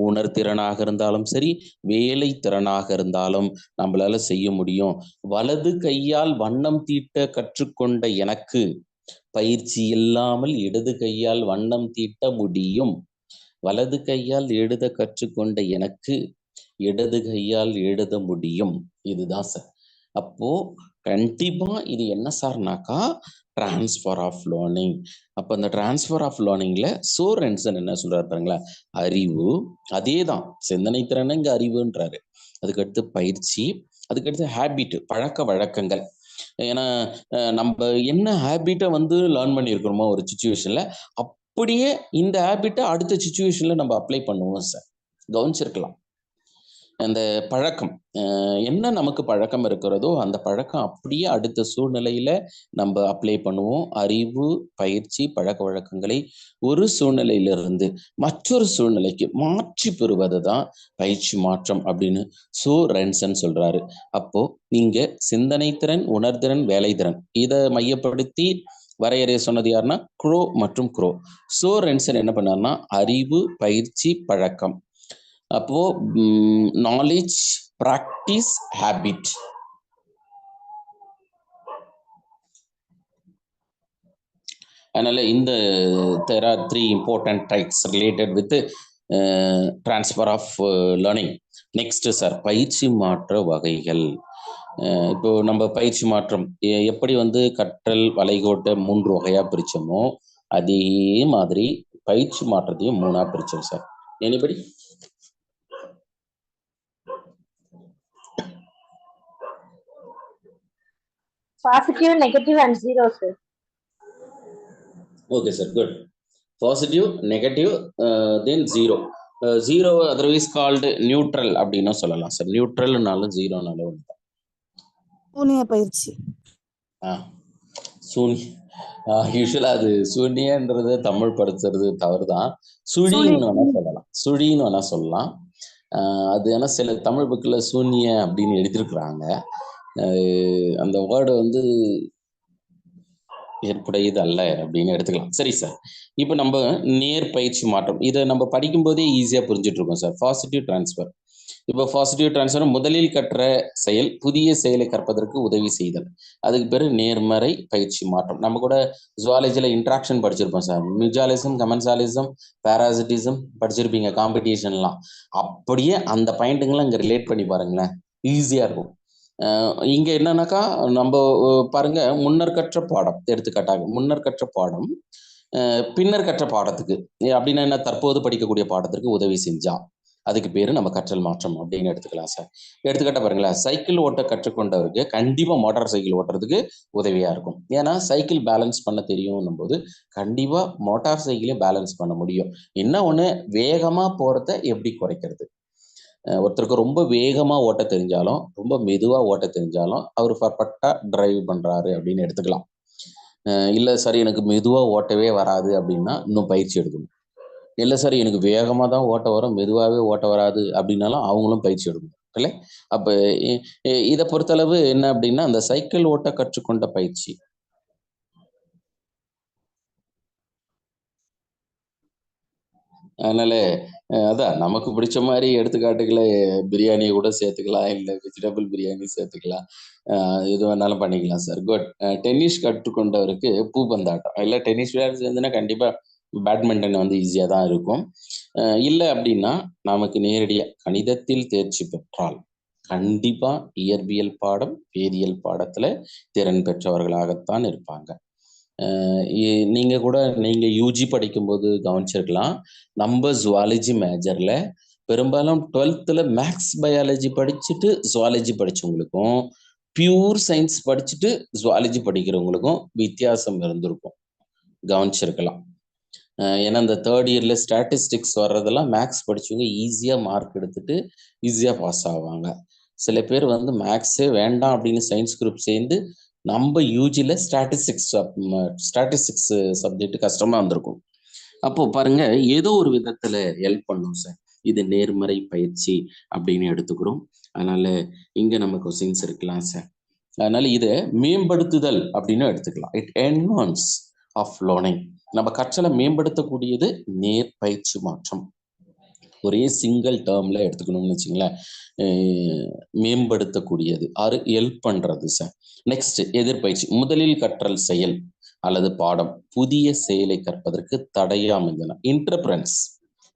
உணர்திறனாக இருந்தாலும் சரி, வேலை திறனாக இருந்தாலும் நம்மளால செய்ய முடியும். வலது கையால் வண்ணம் தீட்ட கற்றுக்கொண்ட எனக்கு பயிற்சி இல்லாமல் இடது கையால் வண்ணம் தீட்ட முடியும். வலது கையால் எழுத கற்றுக்கொண்ட எனக்கு இடது கையால் எழுத முடியும். இதுதான் சார். அப்போ கண்டிப்பா இது என்ன சார்னாக்கா டிரான்ஸ்ஃபர் ஆஃப் லேர்னிங். அப்ப அந்த டிரான்ஸ்ஃபர் ஆஃப் லேர்னிங்ல சோரென்சன் என்ன சொல்றாரு பாருங்களா, அறிவு அதே தான், சிந்தனை திறன் இங்க அறிவுன்றாரு. அதுக்கடுத்து பயிற்சி, அதுக்கடுத்து ஹேபிட், பழக்க வழக்கங்கள். ஏன்னா நம்ம என்ன ஹேபிட்டை வந்து லேர்ன் பண்ணியிருக்கிறோமோ ஒரு சுச்சுவேஷன்ல, அப்படியே இந்த ஹேபிட்டை அடுத்த சுச்சுவேஷன்ல நம்ம அப்ளை பண்ணுவோம் சார். கவனிச்சிருக்கலாம். அந்த பழக்கம் என்ன நமக்கு பழக்கம் இருக்கிறதோ அந்த பழக்கம் அப்படியே அடுத்த சூழ்நிலையில நம்ம அப்ளை பண்ணுவோம். அறிவு, பயிற்சி, பழக்க வழக்கங்களை ஒரு சூழ்நிலையிலிருந்து மற்றொரு சூழ்நிலைக்கு மாற்றி பெறுவது தான் பயிற்சி மாற்றம் அப்படின்னு ரென்சன் சொல்றாரு. அப்போ நீங்க சிந்தனை திறன், உணர்திறன், வேலை திறன் இதை மையப்படுத்தி வரையறை சொன்னது யாருன்னா க்ரோ மற்றும் க்ரோ. ரென்சன் என்ன பண்ணாருன்னா அறிவு, பயிற்சி, பழக்கம். அப்போ நாலேஜ், பிராக்டிஸ், ஹேபிட். அதனால இந்த there are 3 important traits related with transfer of learning. Next sir பயிற்சி மாற்ற வகைகள். இப்போ நம்ம பயிற்சி மாற்றம் எப்படி வந்து கற்றல் வளைகோட்டை 3 வகையா பிரிச்சோமோ அதே மாதிரி பயிற்சி மாற்றத்தையும் 3ஆ பிரிச்சோம் sir. Anybody? Positive, negative and zero, sir. Okay, sir. Good. Positive, negative, then zero. Zero otherwise called neutral அப்படின்னா சொல்லலாம் சார். நியூட்ரல்னாலும் ஜீரோனாலும் ஒன்று. சூனிய பயிற்சி. யூஸ்வலா அது சூனியன்றது தமிழ் படிச்சுறது தவறு தான். சுழின்னு வேணா சொல்லலாம். சுழின்னு வேணா சொல்லலாம். அது ஏன்னா சில தமிழ் புக்கில் சூன்ய அப்படின்னு எழுதியிருக்கிறாங்க. அந்த வேர்டு வந்து ஏற்புடையது அல்ல அப்படின்னு எடுத்துக்கலாம். சரி சார். இப்போ நம்ம நேர் பயிற்சி மாற்றம் இதை நம்ம படிக்கும்போதே ஈஸியாக புரிஞ்சுட்டு இருக்கோம் சார். Positive transfer. இப்போ பாசிட்டிவ் டிரான்ஸ்ஃபர் முதலில் கற்ற செயல் புதிய செயலை கற்பதற்கு உதவி செய்தல். அதுக்கு பேர் நேர்மறை பயிற்சி மாற்றம். நம்ம கூட ஜுவாலஜியில் இன்ட்ராக்ஷன் படிச்சிருப்போம் சார். மியூச்சுவலிசம், கமென்சாலிசம், பாராசிட்டிசம் படிச்சிருப்பீங்க காம்படிஷன்லாம். அப்படியே அந்த பாயிண்ட்டுங்களாம் இங்கே ரிலேட் பண்ணி பாருங்களேன், ஈஸியாக இருக்கும். இங்க என்னன்னாக்கா நம்ம பாருங்க, முன்னர் கற்ற பாடம் எடுத்துக்காட்டாக முன்னர் கற்ற பாடம் பின்னர் கற்ற பாடத்துக்கு அப்படின்னா என்ன, தற்போது படிக்கக்கூடிய பாடத்திற்கு உதவி செஞ்சா அதுக்கு பேரு நம்ம கற்றல் மாற்றம் அப்படின்னு எடுத்துக்கலாம் சார். எடுத்துக்காட்ட பாருங்களேன், சைக்கிள் ஓட்ட கற்றுக்கொண்டவருக்கு கண்டிப்பா மோட்டார் சைக்கிள் ஓட்டுறதுக்கு உதவியா இருக்கும். ஏன்னா சைக்கிள் பேலன்ஸ் பண்ண தெரியும் போது கண்டிப்பா மோட்டார் சைக்கிளே பேலன்ஸ் பண்ண முடியும். என்ன ஒண்ணு, வேகமா போறத எப்படி குறைக்கிறது. ஒருத்தருக்கு ரொம்ப வேகமாக ஓட்ட தெரிஞ்சாலும் ரொம்ப மெதுவாக ஓட்ட தெரிஞ்சாலும் அவர் பர்ஃபெக்டாக டிரைவ் பண்ணுறாரு அப்படின்னு எடுத்துக்கலாம். இல்லை சார் எனக்கு மெதுவாக ஓட்டவே வராது அப்படின்னா இன்னும் பயிற்சி எடுக்கணும். இல்லை சார் எனக்கு வேகமாக தான் ஓட்ட வரும், மெதுவாகவே ஓட்ட வராது அப்படின்னாலும் அவங்களும் பயிற்சி எடுக்கணும் இல்லை. அப்போ இதை பொறுத்தளவு என்ன அப்படின்னா அந்த சைக்கிள் ஓட்ட கற்றுக்கொண்ட பயிற்சி. அதனால அதான் நமக்கு பிடிச்ச மாதிரி எடுத்துக்காட்டுகளை பிரியாணியை கூட சேர்த்துக்கலாம், இல்லை வெஜிடபிள் பிரியாணி சேர்த்துக்கலாம், எது வேணாலும் பண்ணிக்கலாம் சார். குட். டென்னிஸ் கற்றுக்கொண்டவருக்கு பூப்பந்தாட்டம். இல்லை டென்னிஸ் விளையாட்டு சேர்ந்துன்னா கண்டிப்பாக பேட்மிண்டன் வந்து ஈஸியாக தான் இருக்கும். இல்லை அப்படின்னா நமக்கு நேரடியாக கணிதத்தில் தேர்ச்சி பெற்றால் கண்டிப்பாக இயற்பியல் பாடம், வேதியியல் பாடத்தில் திறன் பெற்றவர்களாகத்தான் இருப்பாங்க. நீங்கள் கூட நீங்கள் யூஜி படிக்கும்போது கவனிச்சிருக்கலாம், நம்ம ஜுவாலஜி மேஜரில் பெரும்பாலும் 12th மேக்ஸ் பயாலஜி படிச்சுட்டு ஜுவாலஜி படித்தவங்களுக்கும் பியூர் சயின்ஸ் படிச்சுட்டு ஜுவாலஜி படிக்கிறவங்களுக்கும் வித்தியாசம் இருந்திருக்கும், கவனிச்சிருக்கலாம். ஏன்னா இந்த 3rd இயர்ல ஸ்டாட்டிஸ்டிக்ஸ் வர்றதெல்லாம் மேக்ஸ் படிச்சவங்க ஈஸியாக மார்க் எடுத்துட்டு ஈஸியாக பாஸ் ஆவாங்க. சில பேர் வந்து மேக்ஸே வேண்டாம் அப்படின்னு சயின்ஸ் குரூப் சேர்ந்து நம்ம யூஜியில் ஸ்டாட்டிஸ்டிக்ஸ் சப்ஜெக்ட் கஷ்டமாக இருந்திருக்கும். அப்போ பாருங்க, ஏதோ ஒரு விதத்தில் ஹெல்ப் பண்ணும் சார். இது நேர்மறை பயிற்சி அப்படின்னு எடுத்துக்கிறோம். அதனால இங்கே நம்ம கொஸ்டின்ஸ் இருக்கலாம் சார். அதனால இதை மேம்படுத்துதல் அப்படின்னு எடுத்துக்கலாம். It enhance of learning. நம்ம கற்றலை மேம்படுத்தக்கூடியது நேர் பயிற்சி மாற்றம். ஒரே சிங்கிள் டேர்ம்ல எடுத்துக்கணும்னு வச்சுங்களேன். மேம்படுத்தக்கூடியது ஆறு ஹெல்ப் பண்றது சார். நெக்ஸ்ட் எதிர்பயிற்சி. முதலில் கற்றல் செயல் அல்லது பாடம் புதிய செயலை கற்பதற்கு தடையா அமைந்தன. இன்டர்பிரன்ஸ்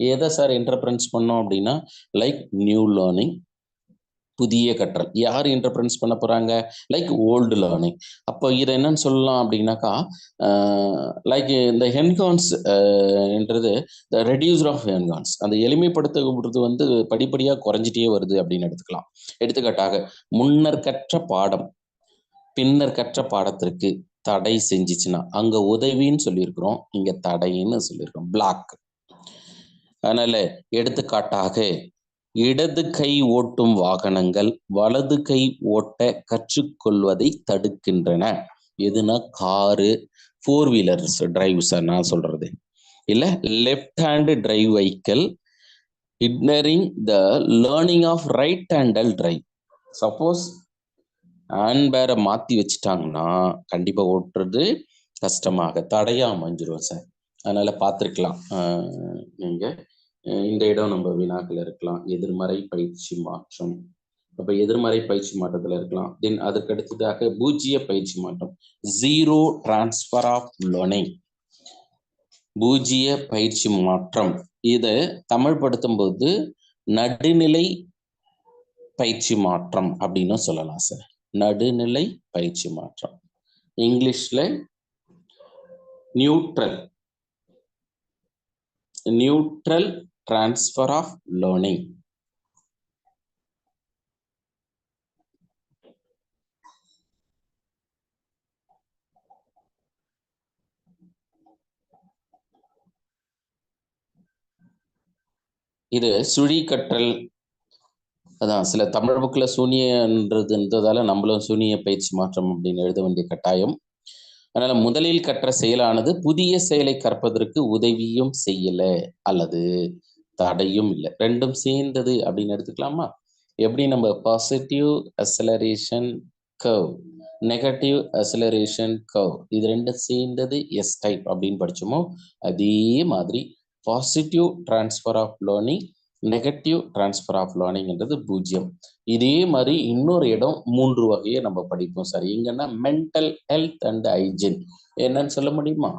எதை சார் இன்டர்பிரன்ஸ் பண்ணோம் அப்படின்னா லைக் நியூ லேர்னிங், புதிய கற்றல். யார் இன்டர்பிரன்ஸ் பண்ண போறாங்க? Like old learning. அப்போ இதை என்னன்னு சொல்லலாம் அப்படின்னாக்கா லைக் இந்த ஹென்கான்ஸ் என்றது ரெடியூசர் ஆஃப் ஹென்கான்ஸ், அந்த எளிமைப்படுத்துறது வந்து படிப்படியாக குறைஞ்சிட்டே வருது அப்படின்னு எடுத்துக்கலாம். எடுத்துக்காட்டாக முன்னர் கற்ற பாடம் பின்னர் கற்ற பாடத்திற்கு தடை செஞ்சிச்சுன்னா அங்க உதவின்னு சொல்லியிருக்கிறோம், இங்க தடைன்னு சொல்லியிருக்கோம், பிளாக். அதனால எடுத்துக்காட்டாக இடது கை ஓட்டும் வாகனங்கள் வலது கை ஓட்ட கற்றுக்கொள்வதை தடுக்கின்றன. எதுனா காரு, 4 வீலர்ஸ் டிரைவ் சார் நான் சொல்றது இல்ல. Left hand drive vehicle hindering the learning of right handle drive. Suppose hand பேரை மாத்தி வச்சுட்டாங்கன்னா கண்டிப்பா ஓட்டுறது கஷ்டமாக தடையா அமைஞ்சிரும் சார். அதனால பார்த்துருக்கலாம் நீங்க இந்த இடம் நம்ம வினாக்கள் இருக்கலாம். எதிர்மறை பயிற்சி மாற்றம். அப்ப எதிர்மறை பயிற்சி மாற்றத்துல இருக்கலாம். தென் அதுக்கு அடுத்ததாக பூஜ்ஜிய பயிற்சி மாற்றம், ஜீரோ டிரான்ஸ்பர் ஆஃப் லேர்னிங், பூஜ்ஜிய பயிற்சி மாற்றம். இதை தமிழ் படுத்தும் போது நடுநிலை பயிற்சி மாற்றம் அப்படின்னு சொல்லலாம் சார். நடுநிலை பயிற்சி மாற்றம். இங்கிலீஷ்ல neutral, neutral transfer of learning. இது சுழி கற்றல். அதான் சில தமிழ் புக்கில் சூனியன்றதுன்றதால நம்மளும் சூனிய பயிற்சி மாற்றம் அப்படின்னு எழுத வேண்டிய கட்டாயம். அதனால முதலில் கற்ற செயலானது புதிய செயலை கற்பதற்கு உதவியும் செய்யல அல்லது தடையும் இல்லை, ரெண்டும் சேர்ந்தது அப்படின்னு எடுத்துக்கலாமா? எப்படி நம்ம positive acceleration curve, negative acceleration curve இது ரெண்டும் சேர்ந்தது எஸ் டைப் அப்படின்னு படிச்சோமோ அதே மாதிரி positive transfer of learning, negative transfer of லேர்னிங்ன்றது பூஜ்ஜியம். இதே மாதிரி இன்னொரு இடம் 3 வகையை நம்ம படிப்போம் சார். எங்கன்னா மென்டல் ஹெல்த் அண்ட் ஹைஜீன். என்னன்னு சொல்ல முடியுமா?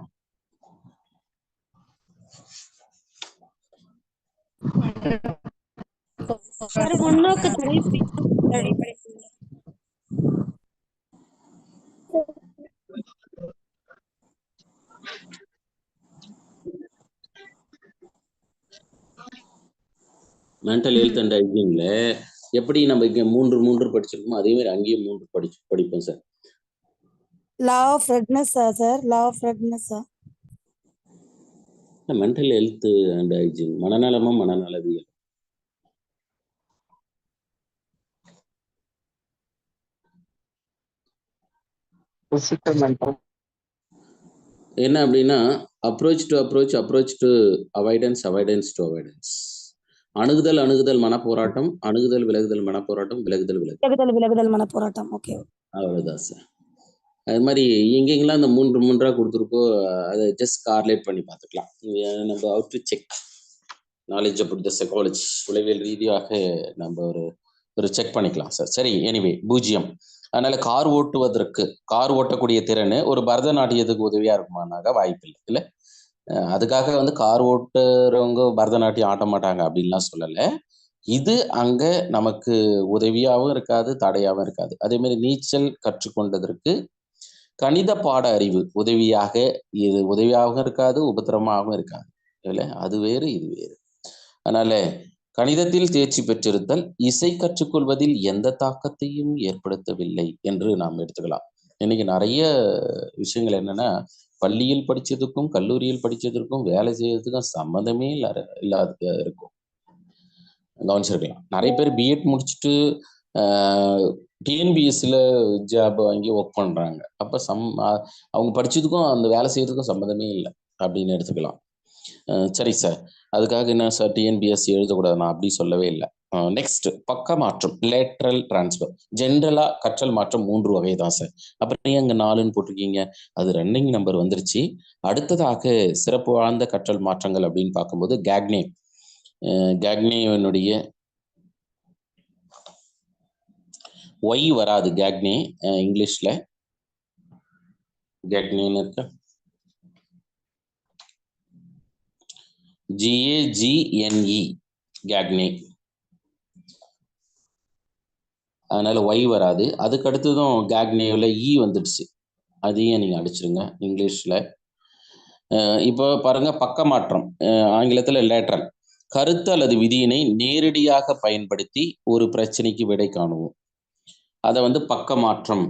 முன்னோக்கு மென்டல் ஹெல்த் அண்ட் ஹைஜீன்ல எப்படி நம்ம இங்க 3 படிச்சிருக்கோமோ அதே மாதிரி அங்கேயும் 3 படிப்போம் sir. Law of readiness sir, law of readiness. Mental health and hygiene, மனநலமும் மனநலவியல். என்ன அப்படின்னா approach to approach, approach to avoidance, avoidance to avoidance. அணுகுதல் அணுகுதல் மனப்போராட்டம், அணுகுதல் விலகுதல் மனப்போராட்டம், விலகுதல் விலகுதல் மனப்போராட்டம். ஓகே, அவ்வளவுதான் சார். அது மாதிரி எங்கெங்கெல்லாம் அந்த 3 கொடுத்துருக்கோ அதை ஜஸ்ட் கார்லேட் பண்ணி பார்த்துக்கலாம். நம்ம out to check knowledge about the psychology, உளவியல் ரீதியாக நம்ம ஒரு செக் பண்ணிக்கலாம் சார். சரி, எனிவே பூஜ்ஜியம். அதனால கார் ஓட்டக்கூடிய திறன் ஒரு பரதநாட்டியத்துக்கு உதவியா இருக்குமானாக்க வாய்ப்பு இல்லை இல்லை. அதுக்காக வந்து கார் ஓட்டுறவங்க பரதநாட்டியம் ஆட்ட மாட்டாங்க அப்படின்லாம் சொல்லலை. இது அங்க நமக்கு உதவியாகவும் இருக்காது, தடையாகவும் இருக்காது. அதே மாதிரி நீச்சல் கற்றுக்கொண்டதற்கு கணித பாட அறிவு உதவியாகவும் இருக்காது, உபத்திரமாகவும் இருக்காது இல்லை. அது வேறு, இது வேறு. அதனால கணிதத்தில் தேர்ச்சி பெற்றிருத்தல் இசை கற்றுக்கொள்வதில் எந்த தாக்கத்தையும் ஏற்படுத்தவில்லை என்று நாம் எடுத்துக்கலாம். இன்னைக்கு நிறைய விஷயங்கள் என்னன்னா பள்ளியில் படிச்சதுக்கும் கல்லூரியில் படிச்சதற்கும் வேலை செய்யறதுக்கும் சம்மந்தமே இல்லாத இருக்கும். கவனிச்சிருக்கலாம். நிறைய பேர் பிஎட் முடிச்சுட்டு டிஎன்பிஎஸ்சியில் ஜாப் வாங்கி ஒர்க் பண்ணுறாங்க. அப்போ அவங்க படிச்சதுக்கும் அந்த வேலை செய்யறதுக்கும் சம்மந்தமே இல்லை அப்படின்னு எடுத்துக்கலாம். சரி சார், அதுக்காக என்ன சார் டிஎன்பிஎஸ்சி எழுதக்கூடாது, நான் அப்படி சொல்லவே இல்லை. நெக்ஸ்ட் பக்க மாற்றம், லேட்ரல் டிரான்ஸ்ஃபர். ஜென்ரலா கற்றல் மாற்றம் 3 வகை தான் சார். அப்புறம் நீங்க அங்க 4ன்னு போட்டிருக்கீங்க, அது ரன்னிங் நம்பர் வந்துருச்சு. அடுத்ததாக சிறப்பு வாழ்ந்த கற்றல் மாற்றங்கள் அப்படின்னு பார்க்கும்போது கேக்னே கேக்னேனுடைய ஒய் வராது. கேக்னே இங்கிலீஷ்ல கேக்னேன்னு இருக்க, GAGNE கேக்னே, அதனால ஒய் வராது. அதுக்கு அடுத்ததும் கேக்னேவில் இ வந்துடுச்சு, அதையும் நீங்கள் அடிச்சிருங்க இங்கிலீஷில். இப்போ பாருங்க, பக்க மாற்றம் ஆங்கிலத்தில் லேட்ரல். கருத்து அல்லது விதியினை நேரடியாக பயன்படுத்தி ஒரு பிரச்சனைக்கு விடை காணுவோம். அதை வந்து பக்க மாற்றம்.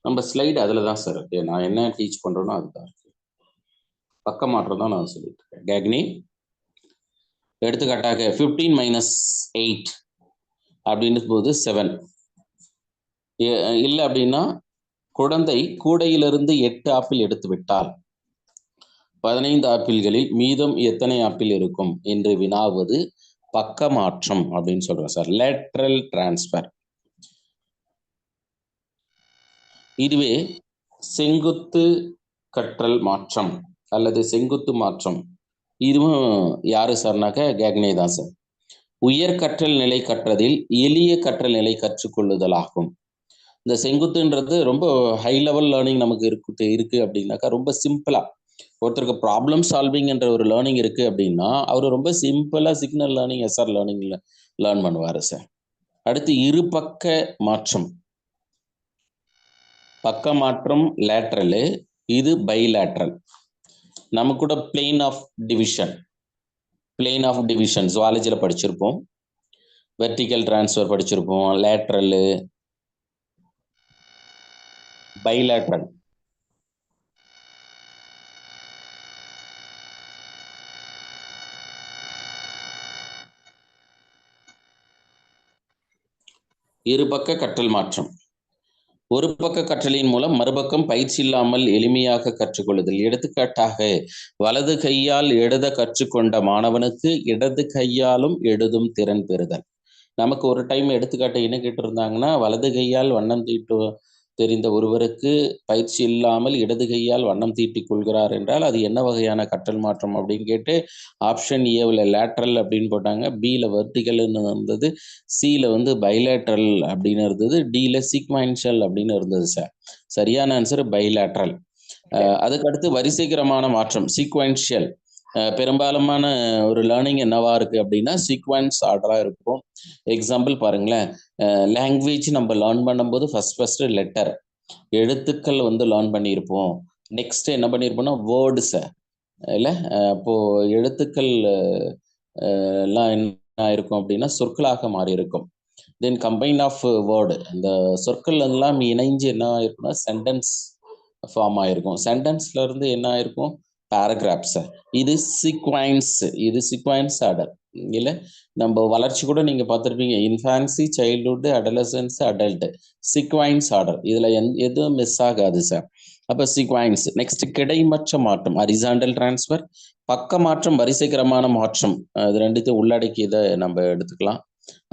நம்ம ஸ்லைடு அதில் தான் சார் இருக்கு. நான் என்ன டீச் பண்றேனோ அதுதான் இருக்கு. பக்க மாற்றம் தான் நான் சொல்லிட்டு இருக்கேன். கேக்னே எடுத்துக்காட்டாக 15 - 8 அப்படின்னு போது 7. இல்லை அப்படின்னா குழந்தை கூடையிலிருந்து 8 ஆப்பிள் எடுத்து விட்டால் 15 ஆப்பிள்களில் மீதம் எத்தனை ஆப்பிள் இருக்கும் என்று வினாவது பக்க மாற்றம் அப்படின்னு சொல்றோம் சார். Lateral transfer. இதுவே செங்குத்து கற்றல் மாற்றம் அல்லது செங்குத்து மாற்றம், இதுவும் யாரு சார்னாக்க கேக்னே தான் சார். உயர் கற்றல் நிலை கற்றதில் எளிய கற்றல் நிலை கற்றுக்கொள்ளுதல் ஆகும். இந்த செங்குத்துன்றது ரொம்ப ஹை லெவல் லேர்னிங் நமக்கு இருக்கு அப்படின்னாக்கா, ரொம்ப சிம்பிளா ஒருத்தருக்கு ப்ராப்ளம் சால்விங் என்ற ஒரு லேர்னிங் இருக்கு அப்படின்னா அவர் ரொம்ப சிம்பிளா சிக்னல் லேர்னிங், எஸ்ஆர் லேர்னிங்ல லேர்ன் பண்ணுவாரு சார். அடுத்து இருபக்க மாற்றம். பக்க மாற்றம் லேட்ரலு, இது பைலேட்ரல். நம்ம கூட பிளேன் ஆஃப் டிவிஷன் ஜுவாலஜியில் படிச்சிருப்போம். வெர்டிக்கல் டிரான்ஸ்ஃபர் படிச்சிருப்போம். லேட்ரலு, பைலேட்ரல். இருபக்க கற்றல் மாற்றம். ஒரு பக்க கற்றலின் மூலம் மறுபக்கம் பயிற்சி இல்லாமல் எளிமையாக கற்றுக்கொள்ளுதல். எடுத்துக்காட்டாக, வலது கையால் எழுத கற்றுக்கொண்ட மாணவனுக்கு இடது கையாலும் எழுதும் திறன் பெறுதல். நமக்கு ஒரு டைம் எடுத்துக்காட்டு என்ன கேட்டிருந்தாங்கன்னா, வலது கையால் வண்ணம் தீட்டு தெரிந்த ஒருவருக்கு பயிற்சி இல்லாமல் இடது கையால் வண்ணம் தீட்டிக் கொள்கிறார் என்றால் அது என்ன வகையான கற்றல் மாற்றம் அப்படின்னு கேட்டு ஆப்ஷன் ஏவில் லேட்ரல் அப்படின்னு போட்டாங்க, பியில் வெர்டிக்கல்னு இருந்தது, சியில் வந்து பைலேட்ரல் அப்படின்னு இருந்தது, டியில் சீக்வென்ஷியல் அப்படின்னு இருந்தது சார். சரியான ஆன்சர் பைலேட்ரல். அதுக்கடுத்து வரிசைகரமான மாற்றம் சீக்வென்ஷியல். பெரும்பாலுமான ஒரு லேர்னிங் என்னவா இருக்கு அப்படின்னா சீக்வென்ஸ் ஆர்டராக இருக்கும். எக்ஸாம்பிள் பாருங்களேன், லாங்குவேஜ் நம்ம லேர்ன் பண்ணும்போது ஃபர்ஸ்ட் லெட்டர் எழுத்துக்கள் வந்து லேர்ன் பண்ணியிருப்போம். நெக்ஸ்ட் என்ன பண்ணியிருப்போம்னா வேர்ட்ஸை இல்லை, அப்போது எழுத்துக்கள் எல்லாம் என்ன இருக்கும் அப்படின்னா சொற்களாக மாறி இருக்கும். தென் கம்பைன் ஆஃப் வேர்டு, இந்த சொற்கள் எல்லாம் இணைஞ்சு என்ன ஆயிருக்கும்னா சென்டென்ஸ் ஃபார்ம் ஆயிருக்கும். சென்டென்ஸ்ல இருந்து என்ன ஆயிருக்கும் பேராகிராஃப்ஸ். இது சீக்வென்ஸ் ஆர்டர். இல்லை, நம்ம வளர்ச்சி கூட நீங்க பார்த்துருப்பீங்க, infancy, childhood, adolescence, adult, sequence order. இதுல எதுவும் மிஸ் ஆகாது சார். அப்ப சீக்வென்ஸ். நெக்ஸ்ட் கிடைமற்ற மாற்றம் ஹரிசாண்டல் டிரான்ஸ்ஃபர். பக்க மாற்றம் வரிசைகரமான மாற்றம். இது ரெண்டுத்தையும் உள்ளடக்கியதை நம்ம எடுத்துக்கலாம்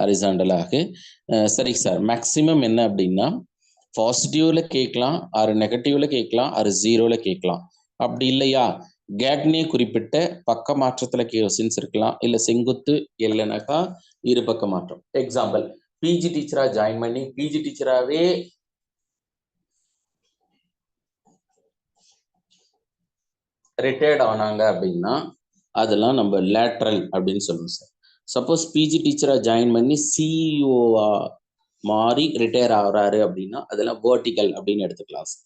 ஹரிசாண்டலாக. சரி சார், மேக்சிமம் என்ன அப்படின்னா பாசிட்டிவ்ல கேட்கலாம், ஆறு நெகட்டிவ்ல கேட்கலாம், ஆறு ஜீரோல கேட்கலாம். அப்படி இல்லையா கேக்னே குறிப்பிட்ட பக்க மாற்றத்துல கொஸ்டின்ஸ் இருக்கலாம், இல்ல செங்குத்து, இல்லைனாக்கா இரு பக்க மாற்றம். எக்ஸாம்பிள், பிஜி டீச்சரா ஜாயின் பண்ணி பிஜி டீச்சராகவே ரிட்டையர்ட் ஆனாங்க அப்படின்னா அதெல்லாம் நம்ம லேட்ரல் அப்படின்னு சொல்லுவோம் சார். சப்போஸ் பிஜி டீச்சரா ஜாயின் பண்ணி சிஇஓவா மாறி ரிட்டையர் ஆகுறாரு அப்படின்னா அதெல்லாம் வெர்டிக்கல் அப்படின்னு எடுத்துக்கலாம் சார்.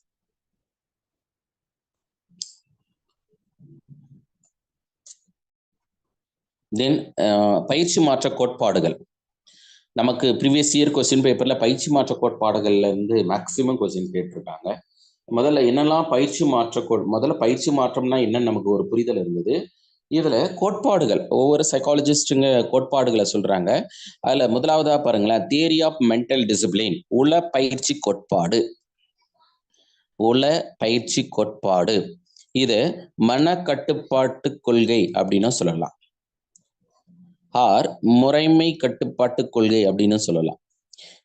தென் பயிற்சி மாற்ற கோட்பாடுகள். நமக்கு ப்ரீவியஸ் இயர் கொஸ்டின் பேப்பர்ல பயிற்சி மாற்ற கோட்பாடுகள்ல இருந்து மேக்சிமம் கொஸ்டின் கேட்டிருக்காங்க. முதல்ல என்னெல்லாம் முதல்ல பயிற்சி மாற்றம்னா என்னன்னு நமக்கு ஒரு புரிதல் இருந்தது. இதுல கோட்பாடுகள், ஒவ்வொரு சைக்காலஜிஸ்டுங்க கோட்பாடுகளை சொல்றாங்க. அதுல முதலாவதா பாருங்களேன், தியரி ஆஃப் மென்டல் டிசிப்ளின், உள பயிற்சி கோட்பாடு. இது மன கட்டுப்பாட்டு கொள்கை அப்படின்னு சொல்லலாம், ஆர் முறைமை கட்டுப்பாட்டு கொள்கை அப்படின்னு சொல்லலாம்.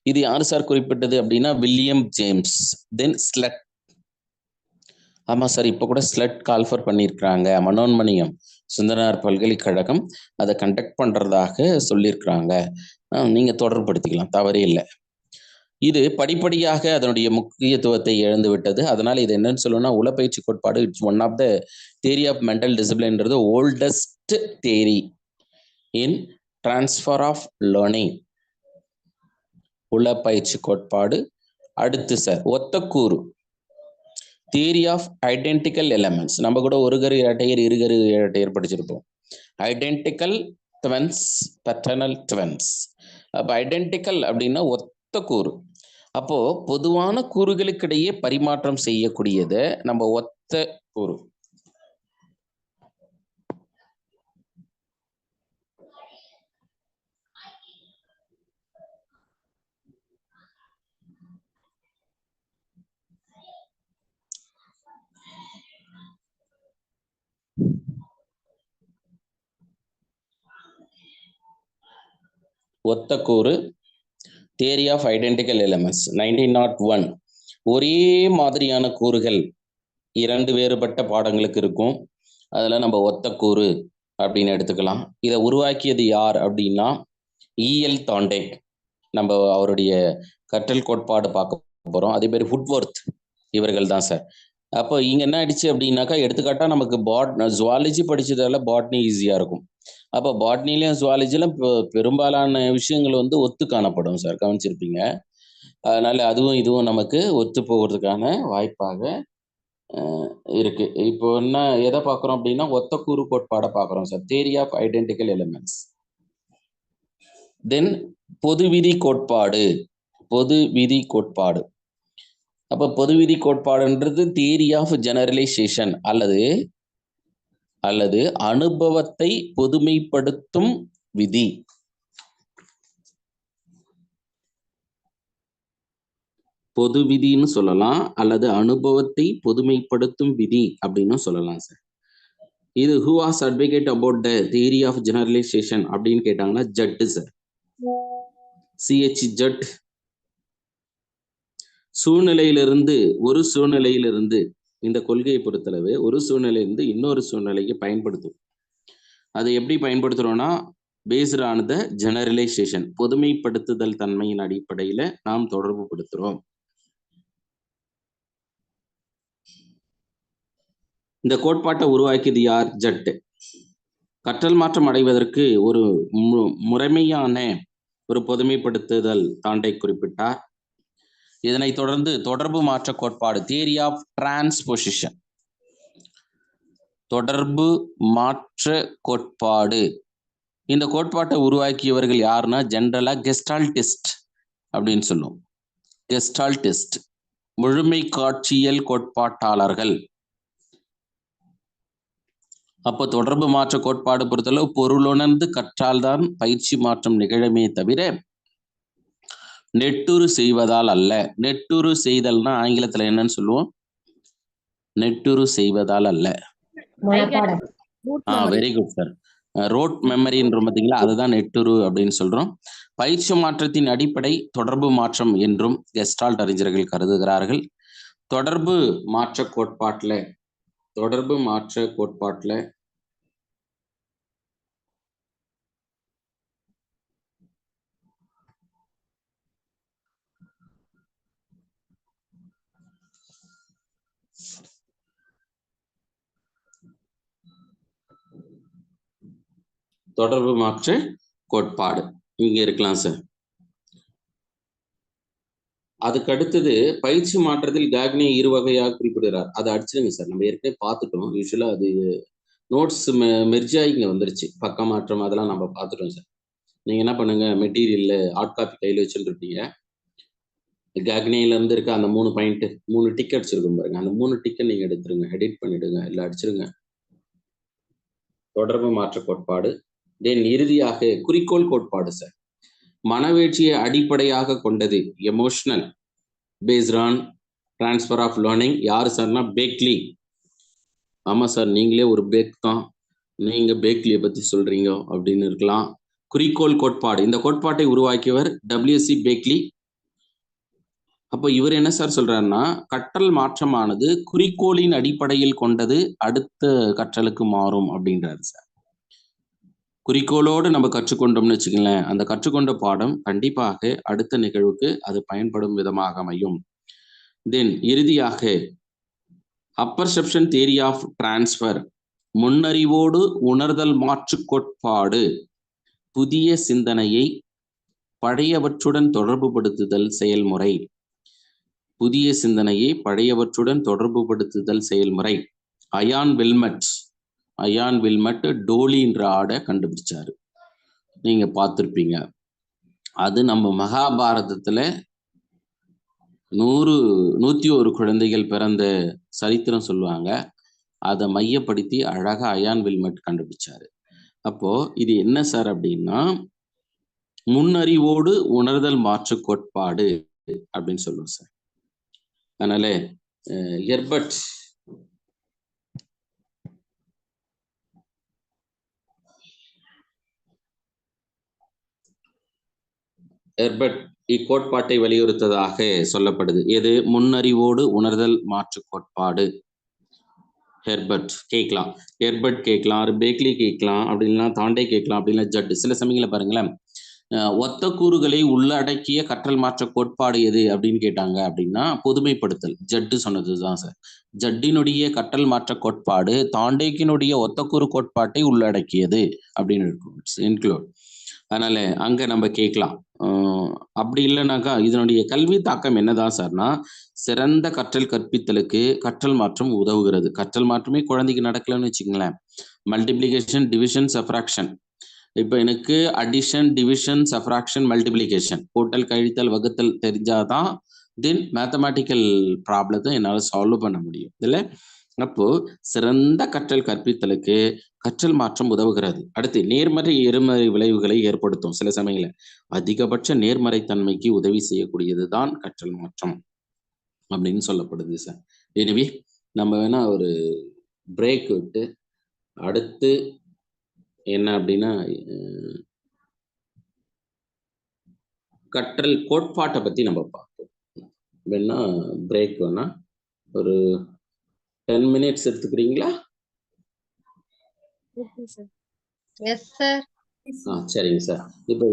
இது யாரு சார் குறிப்பிட்டது அப்படின்னா வில்லியம் ஜேம்ஸ். தென் ஸ்லட். ஆமாம் சார், இப்போ கூட ஸ்லட் கால்ஃபர் பண்ணியிருக்கிறாங்க. மனோன்மணியம் சுந்தரனார் பல்கலைக்கழகம் அதை கண்டக்ட் பண்ணுறதாக சொல்லியிருக்கிறாங்க. நீங்கள் தொடர்புபடுத்திக்கலாம், தவறே இல்லை. இது படிப்படியாக அதனுடைய முக்கியத்துவத்தை இழந்து விட்டது. அதனால் இது என்னன்னு சொல்லணும்னா, உளப்பயிற்சி கோட்பாடு it's one of the theory of mental டிசிப்ளின்றது oldest theory in transfer of learning. உளப்பயிற்சி கோட்பாடு. அடுத்து சார் ஒத்தக்கூறு தியரி ஆஃப் ஐடென்டிக்கல் எலமெண்ட்ஸ். நம்ம கூட ஒரு கரு இரட்டையர் இருகரு இரட்டையர் படிச்சிருப்போம். Identical twins, paternal twins. அப்போ ஐடென்டிக்கல் அப்படின்னா ஒத்த கூறு. அப்போ பொதுவான கூறுகளுக்கிடையே பரிமாற்றம் செய்யக்கூடியதை நம்ம ஒத்த கூறு. ஒத்தக்கூறு தியரி ஆஃப் ஐடென்டிக்கல் எலமெண்ட்ஸ் 1901. ஒரே மாதிரியான கூறுகள் இரண்டு வேறுபட்ட பாடங்களுக்கு இருக்கும். அதில் நம்ம ஒத்தக்கூறு அப்படின்னு எடுத்துக்கலாம். இதை உருவாக்கியது யார் அப்படின்னா இஎல் தாண்டேக். நம்ம அவருடைய கற்றல் கோட்பாடு பார்க்க போகிறோம். அதே மாதிரி வுட்வொர்த், இவர்கள் தான் சார். அப்போ இங்கே என்ன ஆயிடுச்சு அப்படின்னாக்கா, எடுத்துக்காட்டா நமக்கு ஜுவாலஜி படிச்சதால பாட்னி ஈஸியாக இருக்கும். அப்போ பாட்னிலையும் ஜுவாலஜிலும் பெரும்பாலான விஷயங்கள் வந்து ஒத்து காணப்படும் சார், கவனிச்சிருப்பீங்க. அதனால அதுவும் இதுவும் நமக்கு ஒத்து போகிறதுக்கான வாய்ப்பாக இருக்கு. இப்போ என்ன எதை பார்க்குறோம் அப்படின்னா ஒத்தக்கூறு கோட்பாடை பார்க்குறோம் sir, theory of identical elements. Then பொது விதி கோட்பாடு. பொது விதி கோட்பாடு. அப்போ பொது விதி கோட்பாடுன்றது தியரி ஆஃப் ஜெனரலைசேஷன் அல்லது அனுபவத்தை பொதுமைப்படுத்தும் விதி. பொது விதின்னு சொல்லலாம், அல்லது அனுபவத்தை பொதுமைப்படுத்தும் விதி அப்படின்னு சொல்லலாம் சார். இது who was advocate about the theory of generalisation அப்படின்னு கேட்டாங்கன்னா ஜட் சார், சிஹெச் ஜட். ஒரு சூழ்நிலையிலிருந்து இந்த கொள்கையை பொறுத்தளவு ஒரு சூழ்நிலையிலிருந்து இன்னொரு சூழ்நிலைக்கு பயன்படுத்தும். அதை எப்படி பயன்படுத்துறோம்னா பேஸ்ட் ஆன் த ஜெனரலைசேஷன், பொதுமைப்படுத்துதல் தன்மையின் அடிப்படையில் நாம் தொடர்பு படுத்துறோம். இந்த கோட்பாட்டை உருவாக்கியது யார்? ஜட். கற்றல் மாற்றம் அடைவதற்கு ஒரு முறைமையான ஒரு பொதுமைப்படுத்துதல் தாண்டை குறிப்பிட்டார். இதனைத் தொடர்ந்து தொடர்பு மாற்ற கோட்பாடு, தியரி ஆஃப் டிரான்ஸ்பொசிஷன், தொடர்பு மாற்ற கோட்பாடு. இந்த கோட்பாட்டை உருவாக்கியவர்கள் யாருன்னா ஜென்ரலா கெஸ்டால்டிஸ்ட் அப்படின்னு சொல்லுவோம். கெஸ்டால்டிஸ்ட் முழுமை காட்சியல் கோட்பாட்டாளர்கள். அப்போ தொடர்பு மாற்ற கோட்பாடு பொறுத்தளவு பொருளுணர்ந்து கற்றால்தான் பயிற்சி மாற்றம் நிகழமே தவிர நெட்டுரு செய்வதால் அல்ல. நெட்டுரு செய்தல்னா ஆங்கிலத்துல என்னன்னு சொல்லுவோம்? நெட்டுரு செய்வதால் அல்ல. Very good sir. ரோட் மெமரின்ற பார்த்தீங்களா, அதுதான் நெட்டுரு அப்படின்னு சொல்றோம். பயிற்சி மாற்றத்தின் அடிப்படை தொடர்பு மாற்றம் என்றும் கெஸ்டால்ட் அறிஞர்கள் கருதுகிறார்கள். தொடர்பு மாற்ற கோட்பாட்டுல தொடர்பு மாற்ற கோட்பாடு இங்க இருக்கலாம் சார். அதுக்கு அடுத்தது பயிற்சி மாற்றத்தில் காக்னே இரு வகையாக குறிப்பிடுகிறார். அதை அடிச்சிருங்க சார், நம்ம ஏற்கனவே பார்த்துட்டோம். யூஸ்வலா அது நோட்ஸ் மெர்ஜா இங்க வந்துருச்சு, பக்க மாற்றம் அதெல்லாம் நம்ம பார்த்துட்டோம் சார். நீங்க என்ன பண்ணுங்க, மெட்டீரியல்ல ஹார்ட் காப்பி கையில் வச்சுட்டு இருப்பீங்க. காக்னேல இருந்து இருக்க அந்த 3 பாயிண்ட் 3 டிக்கெட்ஸ் இருக்கும் பாருங்க, அந்த 3 டிக்கெட் நீங்க எடுத்துருங்க, எடிட் பண்ணிடுங்க, இல்லை அடிச்சிருங்க. தொடர்பு மாற்ற கோட்பாடு. தென் இறுதியாக குறிக்கோள் கோட்பாடு சார். மனவீழ்ச்சியை அடிப்படையாக கொண்டது, emotional based on transfer of learning. யார் சார்னா பேக்லி. ஆமா சார், நீங்களே ஒரு பேக் தான், நீங்க பேக்லியை பத்தி சொல்றீங்க அப்படின்னு இருக்கலாம். குறிக்கோள் கோட்பாடு, இந்த கோட்பாட்டை உருவாக்கியவர் WC பேக்லி. அப்போ இவர் என்ன சார் சொல்றாருன்னா, கற்றல் மாற்றமானது குறிக்கோளின் அடிப்படையில் கொண்டது அடுத்த கற்றலுக்கு மாறும் அப்படின்றாரு சார். குறிக்கோளோடு நம்ம கற்றுக்கொண்டோம்னு வச்சுக்கங்களேன், அந்த கற்றுக்கொண்ட பாடம் கண்டிப்பாக அடுத்த நிகழ்வுக்கு அது பயன்படும் விதமாக அமையும். தென் இறுதியாக அப்பர்செப்ஷன் தியரி ஆஃப் டிரான்ஸ்ஃபர், முன்னறிவோடு உணர்தல் மாற்று கோட்பாடு, புதிய சிந்தனையை பழையவற்றுடன் தொடர்புபடுத்துதல் செயல்முறை. புதிய சிந்தனையை பழையவற்றுடன் தொடர்புபடுத்துதல் செயல்முறை. அயான் வில்மட் டோலின்ற ஆடை கண்டுபிடிச்சாரு, நீங்க பார்த்துருப்பீங்க. அது நம்ம மகாபாரதத்துல 101 குழந்தைகள் பிறந்த சரித்திரம் சொல்லுவாங்க. அதை மையப்படுத்தி அழகா அயான் வில்மட் கண்டுபிடிச்சாரு. அப்போ இது என்ன சார் அப்படின்னா, முன்னறிவோடு உணர்தல் மாற்று கோட்பாடு அப்படின்னு சொல்லுவோம் சார். அதனால ஹெர்பர்ட் இக்கோட்பாட்டை வலியுறுத்ததாக சொல்லப்படுது. எது? முன்னறிவோடு உணர்தல் மாற்று கோட்பாடு. ஹெர்பர்ட் கேட்கலாம், பேக்லி கேட்கலாம், அப்படின்னா தாண்டே கேட்கலாம், அப்படின்னா ஜட். சில சமயங்களை பாருங்களேன், ஒத்த கூறுகளை உள்ளடக்கிய கற்றல் மாற்ற கோட்பாடு எது அப்படின்னு கேட்டாங்க அப்படின்னா பொதுமைப்படுத்தல். ஜட்டு சொன்னதுதான் சார். ஜட்டினுடைய கற்றல் மாற்ற கோட்பாடு தாண்டேக்கினுடைய ஒத்தக்கூறு கோட்பாட்டை உள்ளடக்கியது அப்படின்னு இருக்கும், இன்க்ளூட். அதனால அங்க நம்ம கேட்கலாம். அப்படி இல்லைனாக்கா இதனுடைய கல்வி தாக்கம் என்னதான் சார்னா, சிறந்த கற்றல் கற்பித்தலுக்கு கற்றல் மாற்றம் உதவுகிறது. கற்றல் மாற்றமே குழந்தைக்கு நடக்கலன்னு வச்சுங்களேன், மல்டிப்ளிகேஷன், டிவிஷன், சப்ராக்ஷன். இப்போ எனக்கு அடிஷன், டிவிஷன், சப்ராக்ஷன், மல்டிப்ளிகேஷன், கூட்டல், கழித்தல், வகுத்தல் தெரிஞ்சாதான் தென் மேத்தமேட்டிக்கல் ப்ராப்ளத்தை என்னால் சால்வ் பண்ண முடியும் இல்லை. அப்போ சிறந்த கற்றல் கற்பித்தலுக்கு கற்றல் மாற்றம் உதவுகிறது. அடுத்து நேர்மறை எதிர்மறை விளைவுகளை ஏற்படுத்தும். சில சமயங்கள அதிகபட்ச நேர்மறைத்தன்மைக்கு உதவி செய்யக்கூடியது தான் கற்றல் மாற்றம் அப்படின்னு சொல்லப்படுது சார். எனவே நம்ம வேணா ஒரு பிரேக் விட்டு அடுத்து என்ன அப்படின்னா கற்றல் கோட்பாட்டை பத்தி நம்ம பார்ப்போம். வேணா பிரேக் வேணா ஒரு 10 minutes எடுத்துக்கிறீங்களா? Yes sir. சரிங்க சார். இப்போ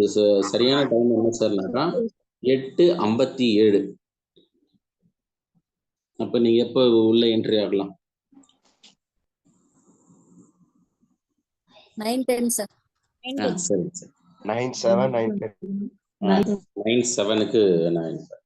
சரியான டைம் என்ன சார்னாக்கா 8:57. அப்ப நீங்க எப்போ உள்ள என்ட்ரி ஆகலாம்? 9:10 சார். சரிங்க சார். 9:07, 9:10. 9:07க்கு நான் சார்.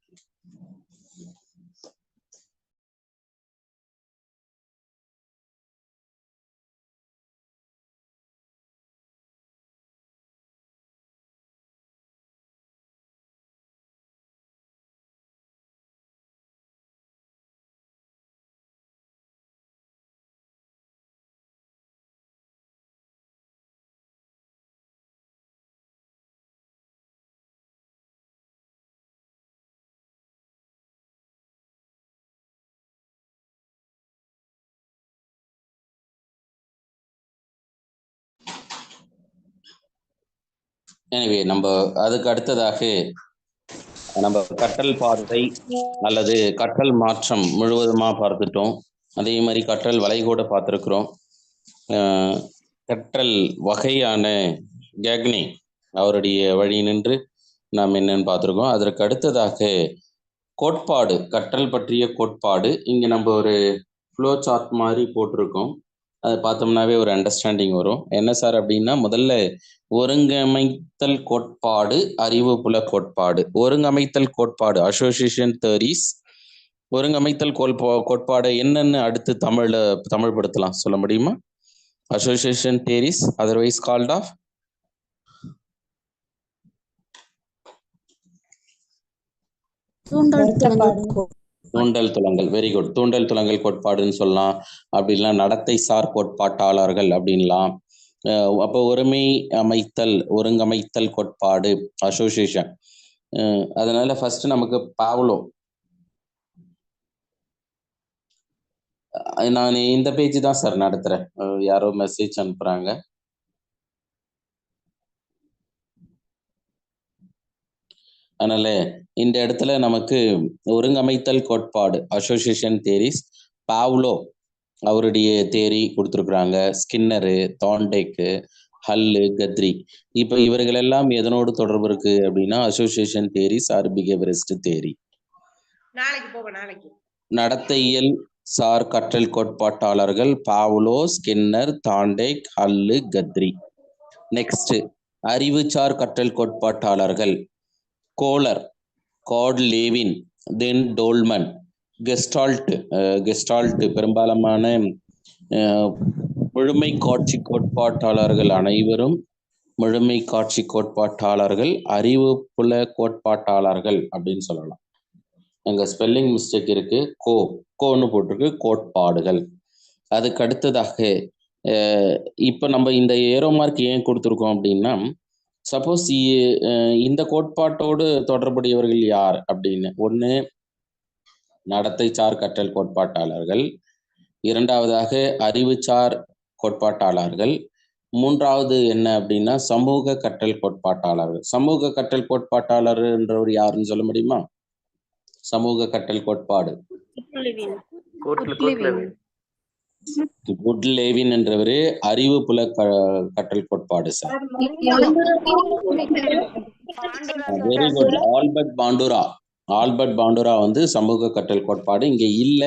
எனவே நம்ம அதுக்கு அடுத்ததாக நம்ம கற்றல் பார்வை அல்லது கற்றல் மாற்றம் முழுவதுமா பார்த்துட்டோம். அதே மாதிரி கற்றல் வளைகோட பார்த்துருக்குறோம். கற்றல் வகையான கேக்னி அவருடைய வழி நின்று நாம் என்னன்னு பார்த்துருக்கோம். அதற்கு அடுத்ததாக கோட்பாடு, கற்றல் பற்றிய கோட்பாடு. இங்கே நம்ம ஒரு ஃப்ளோ சார்ட் மாதிரி போட்டிருக்கோம். அதை பார்த்தோம்னாவே ஒரு அண்டர்ஸ்டாண்டிங் வரும். என்ன சார் அப்படின்னா, முதல்ல ஒருங்கமைத்தல் கோட்பாடு, அறிவுப்புல கோட்பாடு. ஒருங்கமைத்தல் கோட்பாடு அசோசியேஷன் தியரிஸ். ஒருங்கமைத்தல் கோட்பாடு என்னன்னு அடுத்து தமிழ் படுத்தலாம் சொல்ல முடியுமா? Association theories, otherwise called of தூண்டல் துலங்கல். Very good. தூண்டல் துலங்கல் கோட்பாடுன்னு சொல்லலாம். அப்படின்னா நடத்தை சார் கோட்பாட்டாளர்கள் அப்படின்லாம். அப்போ ஒருங்கமைத்தல் கோட்பாடு அசோசியேஷன். அதனால ஃபர்ஸ்ட் நமக்கு பாவ்லோ. நான் இந்த பேஜ் தான் சார் நடத்துறேன். யாரோ மெசேஜ் அனுப்புறாங்க. அதனால இந்த இடத்துல நமக்கு ஒருங்கமைத்தல் கோட்பாடு அசோசியேஷன் தேரிஸ் பாவ்லோ அவருடைய தேரி கொடுத்துருக்குறாங்க, ஸ்கின்னரு, தாண்டேக்கு, ஹல்லு, கத்ரி. இப்போ இவர்கள் எல்லாம் எதனோடு தொடர்பு இருக்கு அப்படின்னா அசோசியேஷன் தேரிஸ் ஆர் பிஹேவியரிஸ்ட் தேரி. நடத்தையியல் சார் கற்றல் கோட்பாட்டாளர்கள் பாவ்லோ, ஸ்கின்னர், தாண்டேக், ஹல்லு, கத்ரி. நெக்ஸ்ட் அறிவுசார் கற்றல் கோட்பாட்டாளர்கள் கோலர், கார்ட் லேவின், தென் டோல்மன். கெஸ்டால்ட் பெரும்பாலான முழுமை காட்சி கோட்பாட்டாளர்கள் அனைவரும் முழுமை காட்சி கோட்பாட்டாளர்கள், அறிவு புல கோட்பாட்டாளர்கள் அப்படின்னு சொல்லலாம். அங்க ஸ்பெல்லிங் மிஸ்டேக் இருக்கு, கோன்னு போட்டிருக்கு, கோட்பாடுகள். அதுக்கு அடுத்ததாக இப்போ நம்ம இந்த ஏரோ மார்க் ஏன் கொடுத்துருக்கோம் அப்படின்னா, சப்போஸ் இந்த கோட்பாட்டோடு தொடர்புடையவர்கள் யார் அப்படின்னு, ஒன்று நடத்தைச்சார் கற்றல் கோட்பாட்டாளர்கள், இரண்டாவதாக அறிவுசார் கோட்பாட்டாளர்கள், மூன்றாவது என்ன அப்படின்னா சமூக கற்றல் கோட்பாட்டாளர்கள். சமூக கற்றல் கோட்பாட்டாளர் என்றவர் யாருன்னு சொல்ல முடியுமா? சமூக கற்றல் கோட்பாடு குட் லேவின் என்றவரு அறிவு புல கற்றல் கோட்பாடு sir. Very good. Albert Bandura வந்து சமூக கற்றல் கோட்பாடு இங்க இல்ல.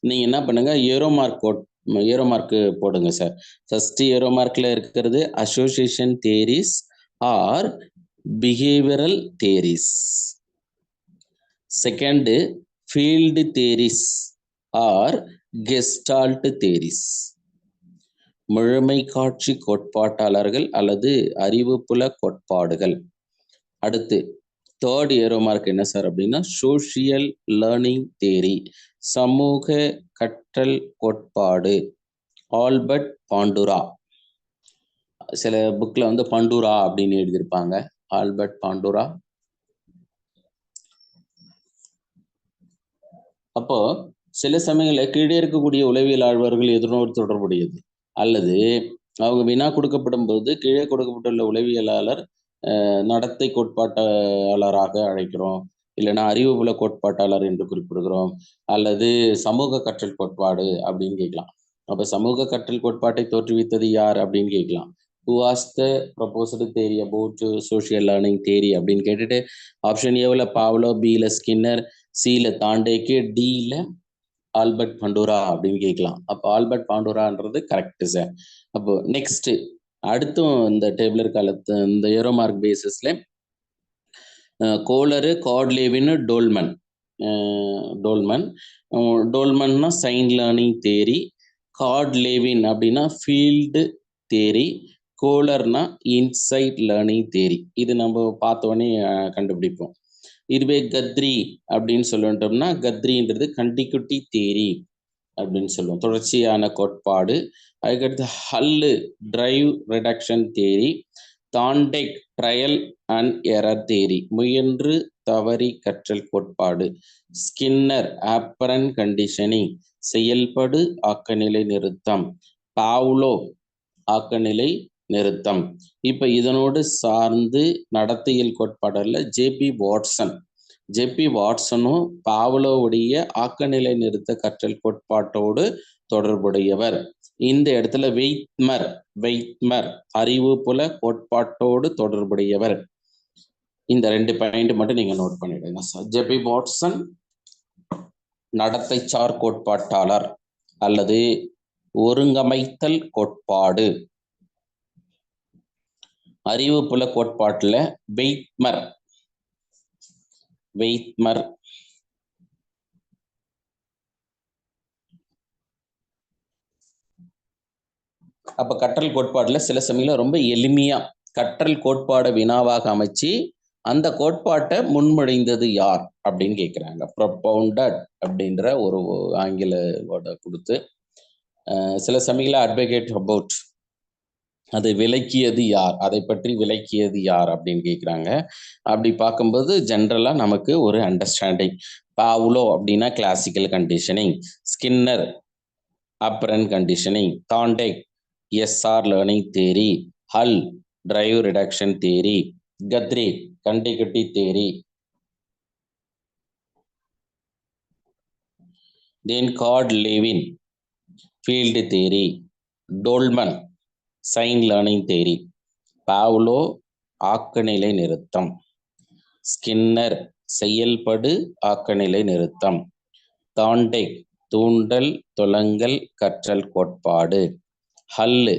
நீங்க என்ன பண்ணுங்க, ஏரோ மார்க் போடுங்க சார். ஃபர்ஸ்ட் ஏரோ மார்க்ல இருக்கிறது association theories or behavioural theories. Second field theories or gestalt theories. முழுமை காட்சி கோட்பாட்டாளர்கள் அல்லது அறிவு புல கோட்பாடுகள். அடுத்து தேர்ட் ஏரோ மார்க் என்ன சார் அப்படின்னா சோஷியல் லேர்னிங் தேரி, சமூக கற்றல் கோட்பாடு, ஆல்பர்ட் பாண்டுரா. சில புக்ல வந்து பண்டுரா அப்படின்னு எழுதியிருப்பாங்க, ஆல்பர்ட் பாண்டுரா. அப்போ சில சமயங்களில் கீழே இருக்கக்கூடிய உளவியல் ஆழ்வர்கள் எதனோடு தொடர்புடையது, அல்லது அவங்க வினா கொடுக்கப்படும் போது கீழே கொடுக்கப்பட்டுள்ள உளவியலாளர் நடத்தை கோட்பாட்டாளராக அழைக்கிறோம், இல்லைன்னா அறிவுபுல கோட்பாட்டாளர் என்று குறிப்பிடுகிறோம், அல்லது சமூக கற்றல் கோட்பாடு அப்படின்னு கேட்கலாம். அப்போ சமூக கற்றல் கோட்பாட்டை தோற்றுவித்தது யார் அப்படின்னு கேட்கலாம். Who was the proposed theory about social learning theory அப்படின்னு கேட்டுட்டு ஆப்ஷன் ஏவில் பாவ்லோ, பியில் ஸ்கின்னர், சியில் தாண்டேக்கு, டியில் ஆல்பர்ட் பாண்டுரா அப்படின்னு கேட்கலாம். அப்போ ஆல்பர்ட் பாண்டுரான்றது கரெக்டு சார். அப்போ நெக்ஸ்ட் அடுத்தும் இந்த டேபிள் இருக்க இந்த ஏரோ மார்க் பேசிஸ்ல கோலரு, கார்ட் லேவின், டோல்மன்னா sign learning theory, Kurt Lewin அப்படின்னா ஃபீல்டு தேரி, கோலர்னா இன்சைட் லேர்னிங் தேரி. இது நம்ம பார்த்தோன்னே கண்டுபிடிப்போம். இதுவே கத்ரி அப்படின்னு சொல்லிட்டோம்னா கத்ரின்றது கண்டிகுட்டி தேரி அப்படின்னு சொல்லுவோம், தொடர்ச்சியான கோட்பாடு. அதுக்கடுத்து Hull drive reduction theory, Thorndike trial and error theory, முயன்று தவறி கற்றல் கோட்பாடு, ஸ்கின்னர் ஆப்பரன் கண்டிஷனிங், செயல்படு ஆக்கநிலை நிறுத்தம், பாவ்லோ ஆக்கநிலை நிறுத்தம். இப்ப இதனோடு சார்ந்து நடத்தையியல் கோட்பாடுல ஜேபி வாட்சனும் பாவ்லோவுடைய ஆக்கநிலை நிறுத்த கற்றல் கோட்பாட்டோடு தொடர்புடையவர். இந்த இடத்துல வெய்ட்மர் அறிவு புல கோட்பாட்டோடு தொடர்புடையவர். இந்த 2 பாயிண்ட் மட்டும் நீங்க நோட் பண்ணிடுங்க சார். ஜேபி வாட்சன் நடத்தைச்சார் கோட்பாட்டாளர் அல்லது ஒருங்கமைத்தல் கோட்பாடு. அறிவு புல கோட்பாட்டுல வெய்ட்மர் அப்ப கற்றல் கோட்பாடுல சில சமயம் ரொம்ப எளிமையா கற்றல் கோட்பாடை வினாவாக அமைச்சு அந்த கோட்பாட்டை முன்மொழிந்தது யார் அப்படின்னு கேட்குறாங்க. ப்ரொபவுண்டட் அப்படின்ற ஒரு ஆங்கில வேர்டை கொடுத்து சில சமயங்கள அட்வொகேட் அபவுட், அது விளக்கியது யார், அதை பற்றி விளக்கியது யார் அப்படின்னு கேட்குறாங்க. அப்படி பார்க்கும்போது ஜென்ரலா நமக்கு ஒரு அண்டர்ஸ்டாண்டிங். பாவ்லோ அப்படின்னா classical conditioning, Skinner operant conditioning, Thorndike SR learning theory, Hull drive reduction theory, Guthrie contiguity theory, Then Cord Levin, field theory. Dolman, sign learning theory. Pavlo, ஆக்கநிலை நிறுத்தம். ஸ்கின்னர், செயல்படு ஆக்கநிலை நிறுத்தம். தாண்டெக், தூண்டல் துலங்கல் கற்றல் கோட்பாடு. ஹல்லு,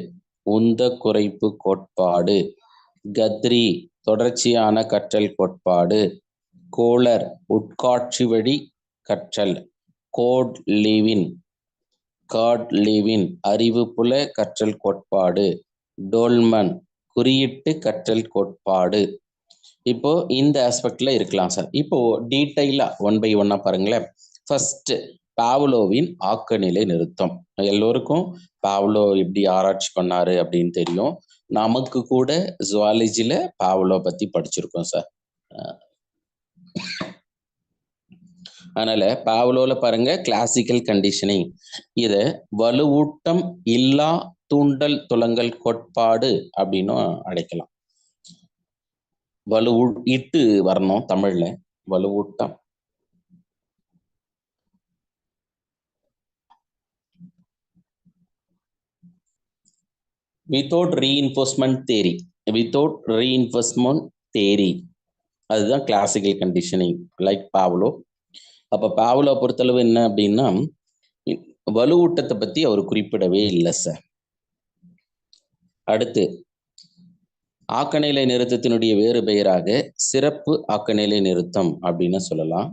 உந்த குறைப்பு கோட்பாடு. கத்ரி, தொடர்ச்சியான கற்றல் கோட்பாடு. கோலர், உட்காட்சி வழி கற்றல். கார்ட் லீவின், அறிவுப்புல கற்றல் கோட்பாடு. டோல்மன், குறியிட்டு கற்றல் கோட்பாடு. இப்போ இந்த ஆஸ்பெக்ட்ல இருக்கலாம் சார். இப்போ டீட்டெயிலா 1 by 1 பாருங்களேன். ஃபர்ஸ்ட், பாவ்லோவின் ஆக்கநிலை நிறுத்தம். எல்லோருக்கும் பாவ்லோ எப்படி ஆராய்ச்சி பண்ணாரு அப்படின்னு தெரியும். நமக்கு கூட ஜுவாலஜில பாவ்லோ பத்தி படிச்சிருக்கோம் சார். அதனால பாவ்லோல பாருங்க, கிளாசிக்கல் கண்டிஷனிங், இத வலுவூட்டம் இல்லா தூண்டல் துலங்கல் கோட்பாடு அப்படின்னு அழைக்கலாம். இட்டு வரணும் தமிழ்ல, வலுவூட்டம். வித்தவுட் ரீஇன்ஃபோர்ஸ்மெண்ட் தேரி, அதுதான் கிளாசிக்கல் கண்டிஷனிங் லைக் பாவ்லோ. அப்ப பாவ்லோ பொறுத்தளவு என்ன அப்படின்னா, வலுவூட்டத்தை பத்தி அவர் குறிப்பிடவே இல்லை சார். அடுத்து, ஆக்கநிலை நிறுத்தத்தினுடைய வேறு பெயராக சிறப்பு ஆக்கநிலை நிறுத்தம் அப்படின்னு சொல்லலாம்.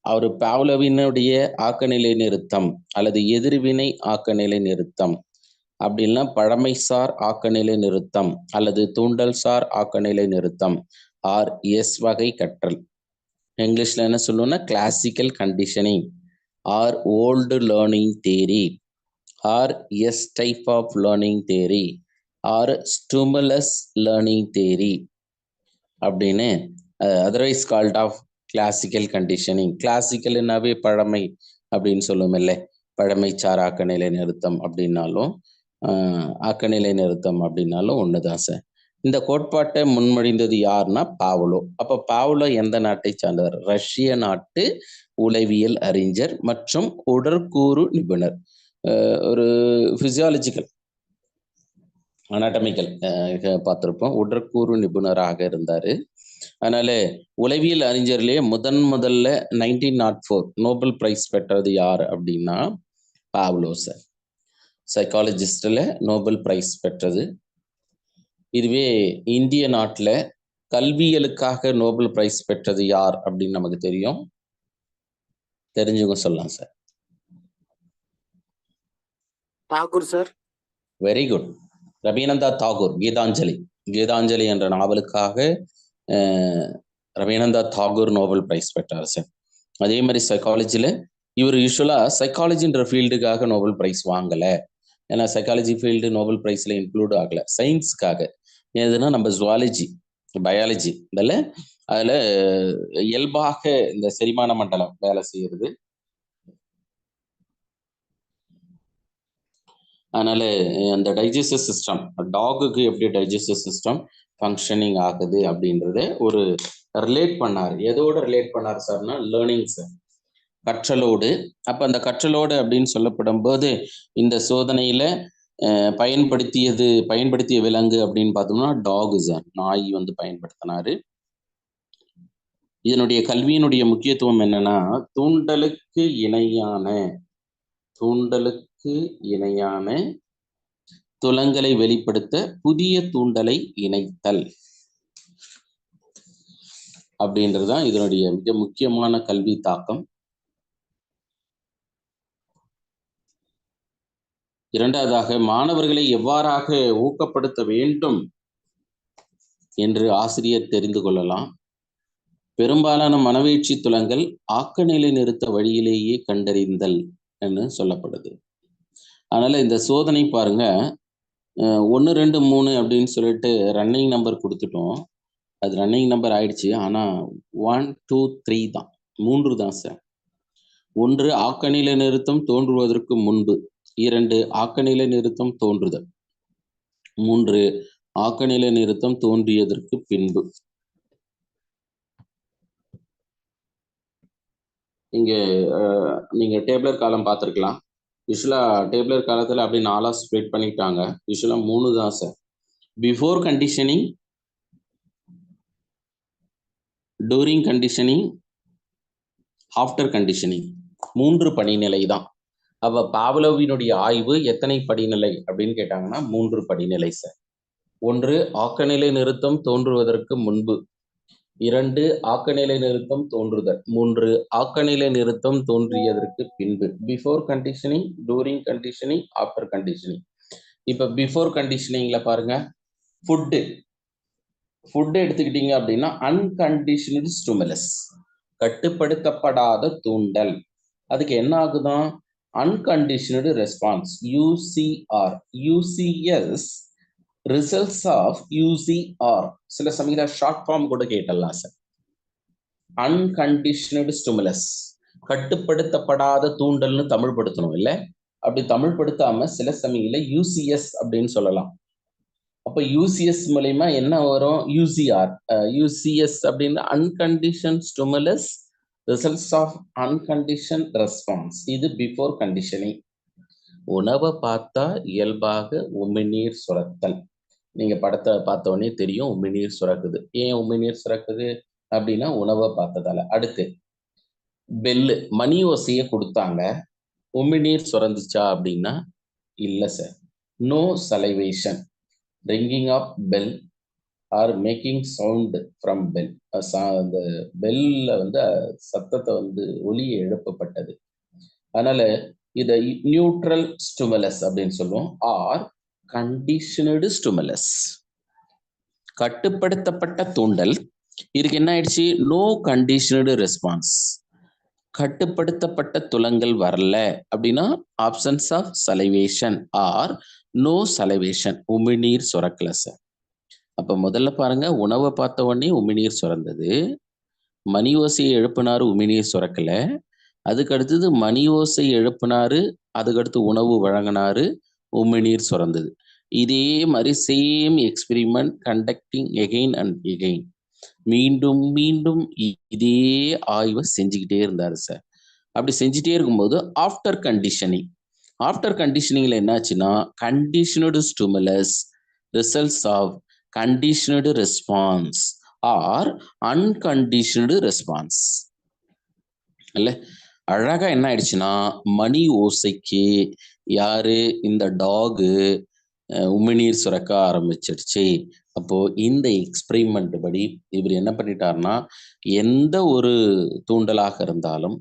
அவர் பாவ்லோவினுடைய ஆக்கநிலை நிறுத்தம் அல்லது எதிர்வினை ஆக்கநிலை நிறுத்தம் அப்படின்னா பழமைசார் ஆக்கநிலை நிறுத்தம் அல்லது தூண்டல் சார் ஆக்கநிலை நிறுத்தம் ஆர் எஸ் வகை கற்றல். இங்கிலீஷ்ல என்ன சொல்லணும்னா classical conditioning or old learning theory or S type of learning theory or stimulus learning theory அப்படின்னு otherwise called of classical conditioning. கிளாசிக்கல்னாவே பழமை அப்படின்னு சொல்லுவோம் இல்லை, பழமைச்சார் ஆக்கநிலை நிறுத்தம் அப்படின்னாலும் ஆக்கநிலை நிறுத்தம் அப்படின்னாலும் ஒண்ணுதான் சார். இந்த கோட்பாட்டை முன்மொழிந்தது யாருன்னா பாவ்லோ. அப்ப பாவ்லோ எந்த நாட்டை சார்ந்தவர்? ரஷ்ய நாட்டு உளவியல் அறிஞர் மற்றும் உடற்கூறு நிபுணர். ஒரு பிசியாலஜிக்கல் அனாட்டமிக்கல் பார்த்திருப்போம், உடற்கூறு நிபுணராக இருந்தாரு. அதனால உளவியல் அறிஞர்லேயே முதல்ல 1904 நோபல் பிரைஸ் பெற்றது யார் அப்படின்னா பாவ்லோ சார். சைக்காலஜிஸ்ட்ல நோபல் பிரைஸ் பெற்றது. இதுவே இந்திய நாட்டில் கல்வியலுக்காக நோபல் பிரைஸ் பெற்றது யார் அப்படின்னு நமக்கு தெரியும், தெரிஞ்சுங்க சொல்லலாம் sir. Tagore sir. Very good, Rabindranath Tagore. Gitanjali என்ற நாவலுக்காக ரவீந்திரநாத் தாகூர் நோபல் பிரைஸ் பெற்றார் சார். அதே மாதிரி சைக்காலஜில இவர் யூஸ்வலா சைக்காலஜின்ற ஃபீல்டுக்காக நோபல் பிரைஸ் வாங்கல. ஏன்னா சைக்காலஜி ஃபீல்டு நோபல் பிரைஸ்ல இன்க்ளூட் ஆகல. சயின்ஸ்க்காக, எதுனா நம்ம ஜுவாலஜி பயாலஜி இதில் அதில் இயல்பாக இந்த செரிமான மண்டலம் வேலை செய்யறது. அதனால அந்த டைஜஸ்டிவ் சிஸ்டம், டாகுக்கு எப்படி டைஜஸ்டிவ் சிஸ்டம் ஃபங்க்ஷனிங் ஆகுது அப்படின்றத ஒரு ரிலேட் பண்ணார். எதோட ரிலேட் பண்ணார் சார்னா லேர்னிங் சார், கற்றலோடு. அப்போ அந்த கற்றலோடு அப்படின்னு சொல்லப்படும் போது இந்த சோதனையில பயன்படுத்திய விலங்கு அப்படின்னு பார்த்தோம்னா டாகு சார், நாய் வந்து பயன்படுத்தினாரு. இதனுடைய கல்வியினுடைய முக்கியத்துவம் என்னன்னா தூண்டலுக்கு இணையான துலங்களை வெளிப்படுத்த புதிய தூண்டலை இணைத்தல் அப்படின்றதுதான் இதனுடைய மிக முக்கியமான கல்வி தாக்கம். இரண்டாவதாக, மாணவர்களை எவ்வாறாக ஊக்கப்படுத்த வேண்டும் என்று ஆசிரியர் தெரிந்து கொள்ளலாம். பெரும்பாலான மனவீழ்ச்சி துலங்கள் ஆக்கநிலை நிறுத்த வழியிலேயே கண்டறிந்தல் என்று சொல்லப்படுது. அதனால இந்த சோதனை பாருங்க, 1 2 3 அப்படின்னு சொல்லிட்டு ரன்னிங் நம்பர் கொடுத்துட்டோம். அது ரன்னிங் நம்பர் ஆயிடுச்சு. ஆனா 1 2 3 தான், 3 தான் சார். 1 ஆக்கநிலை நிறுத்தம் தோன்றுவதற்கு முன்பு, 2 ஆக்கநிலை நிறுத்தம் தோன்றுதல், 3 ஆக்கநிலை நிறுத்தம் தோன்றியதற்கு பின்பு. இங்கே நீங்க டேபிளர் காலம் பார்த்துருக்கலாம். யூஸ்வலா டேபிளர் காலத்துல அப்படி 4 ஸ்ப்ளிட் பண்ணிட்டாங்க. யூஸ்வலா 3 தான் sir. Before conditioning, during conditioning, after conditioning 3 படிநிலை தான். அப்ப பாவ்லோவினுடைய ஆய்வு எத்தனை படிநிலை அப்படின்னு கேட்டாங்கன்னா 3 படிநிலை சார். 1 ஆக்கநிலை நிறுத்தம் தோன்றுவதற்கு முன்பு, 2 ஆக்கநிலை நிறுத்தம் தோன்றுதல், 3 ஆக்கநிலை நிறுத்தம் தோன்றியதற்கு பின்பு. Before conditioning, during conditioning, after conditioning. இப்ப பிஃபோர் கண்டிஷனிங்ல பாருங்க, ஃபுட் எடுத்துக்கிட்டீங்க அப்படின்னா அன்கண்டிஷனல் ஸ்டிமுலஸ், கட்டுப்படுத்தப்படாத தூண்டல். அதுக்கு என்ன ஆகுதான்? Unconditional response, UCR. UCS results of UCR. சில சமயம் ஷார்ட் ஃபார்ம் கூட கேட்டலாம் சார். அன்கண்டிஷனல் ஸ்டிமுலஸ், கட்டுப்படுத்தப்படாத தூண்டல்னு தமிழ் படுத்தணும் இல்ல? அப்படி தமிழ் படுத்தாம சில சமயங்கள யூசிஎஸ் அப்படின்னு சொல்லலாம். அப்ப யூசிஎஸ் மூலமா என்ன வரும்? யூசிஆர். யூசிஎஸ் அப்படின்னு அன்கண்டிஷன் ஸ்டிமுலஸ் ரிசல்ட்ஸ் ஆஃப் அன்கண்டிஷன் ரெஸ்பான்ஸ். இது பிஃபோர் கண்டிஷனிங். உணவை பார்த்தா இயல்பாக உமிழ்நீர் சுரத்தல். நீங்க படத்தை பார்த்த உடனே தெரியும் உமிழ்நீர் சுரக்குது. ஏன் உமிழ்நீர் சுரக்குது அப்படின்னா உணவை பார்த்ததால. அடுத்து பெல்லு, மணி ஓசையை கொடுத்தாங்க, உமிழ்நீர் சுரந்துச்சா அப்படின்னா இல்ல sir. No salivation. Ringing of bell or making sound from bell. அந்த பெல்ல வந்து சத்தத்தை வந்து ஒலியை எழுப்பப்பட்டது. அதனால இதை நியூட்ரல் ஸ்டிமுலஸ் அப்படின்னு சொல்லுவோம். ஆர் கண்டிஷனடு ஸ்டிமுலஸ், கட்டுப்படுத்தப்பட்ட தூண்டல். இதுக்கு என்ன ஆயிடுச்சு? நோ கண்டிஷனடு ரெஸ்பான்ஸ், கட்டுப்படுத்தப்பட்ட துலங்கல் வரல அப்படின்னா absence of salivation or no salivation, உமிழ்நீர் சுரக்கல சார். அப்ப முதல்ல பாருங்க, உணவை பார்த்த உடனே உமிழ்நீர் சுரந்தது, மணி ஓசையை எழுப்பினாரு, உமிழ்நீர் சுரக்கல. அதுக்கு அடுத்தது மணி ஓசை எழுப்பினாரு, அதுக்கடுத்து உணவு வழங்கினாரு, உமிழ்நீர் சுரந்தது. இதே மாதிரி same experiment conducting again and again, மீண்டும் மீண்டும் இதே ஆய்வை செஞ்சுக்கிட்டே இருந்தாரு சார். அப்படி செஞ்சுட்டே இருக்கும்போது ஆஃப்டர் கண்டிஷனிங், ஆஃப்டர் கண்டிஷனிங்ல என்னாச்சுன்னா conditioned stimulus results of conditioned response or unconditioned response இல்ல. அழகா என்ன ஆயிடுச்சுன்னா மணி ஓசைக்கு யாரு? இந்த டாகு உமிழ்நீர் சுரக்க ஆரம்பிச்சிடுச்சு. அப்போ இந்த எக்ஸ்பெரிமெண்ட் படி இவர் என்ன பண்ணிட்டாருன்னா, எந்த ஒரு தூண்டலாக இருந்தாலும்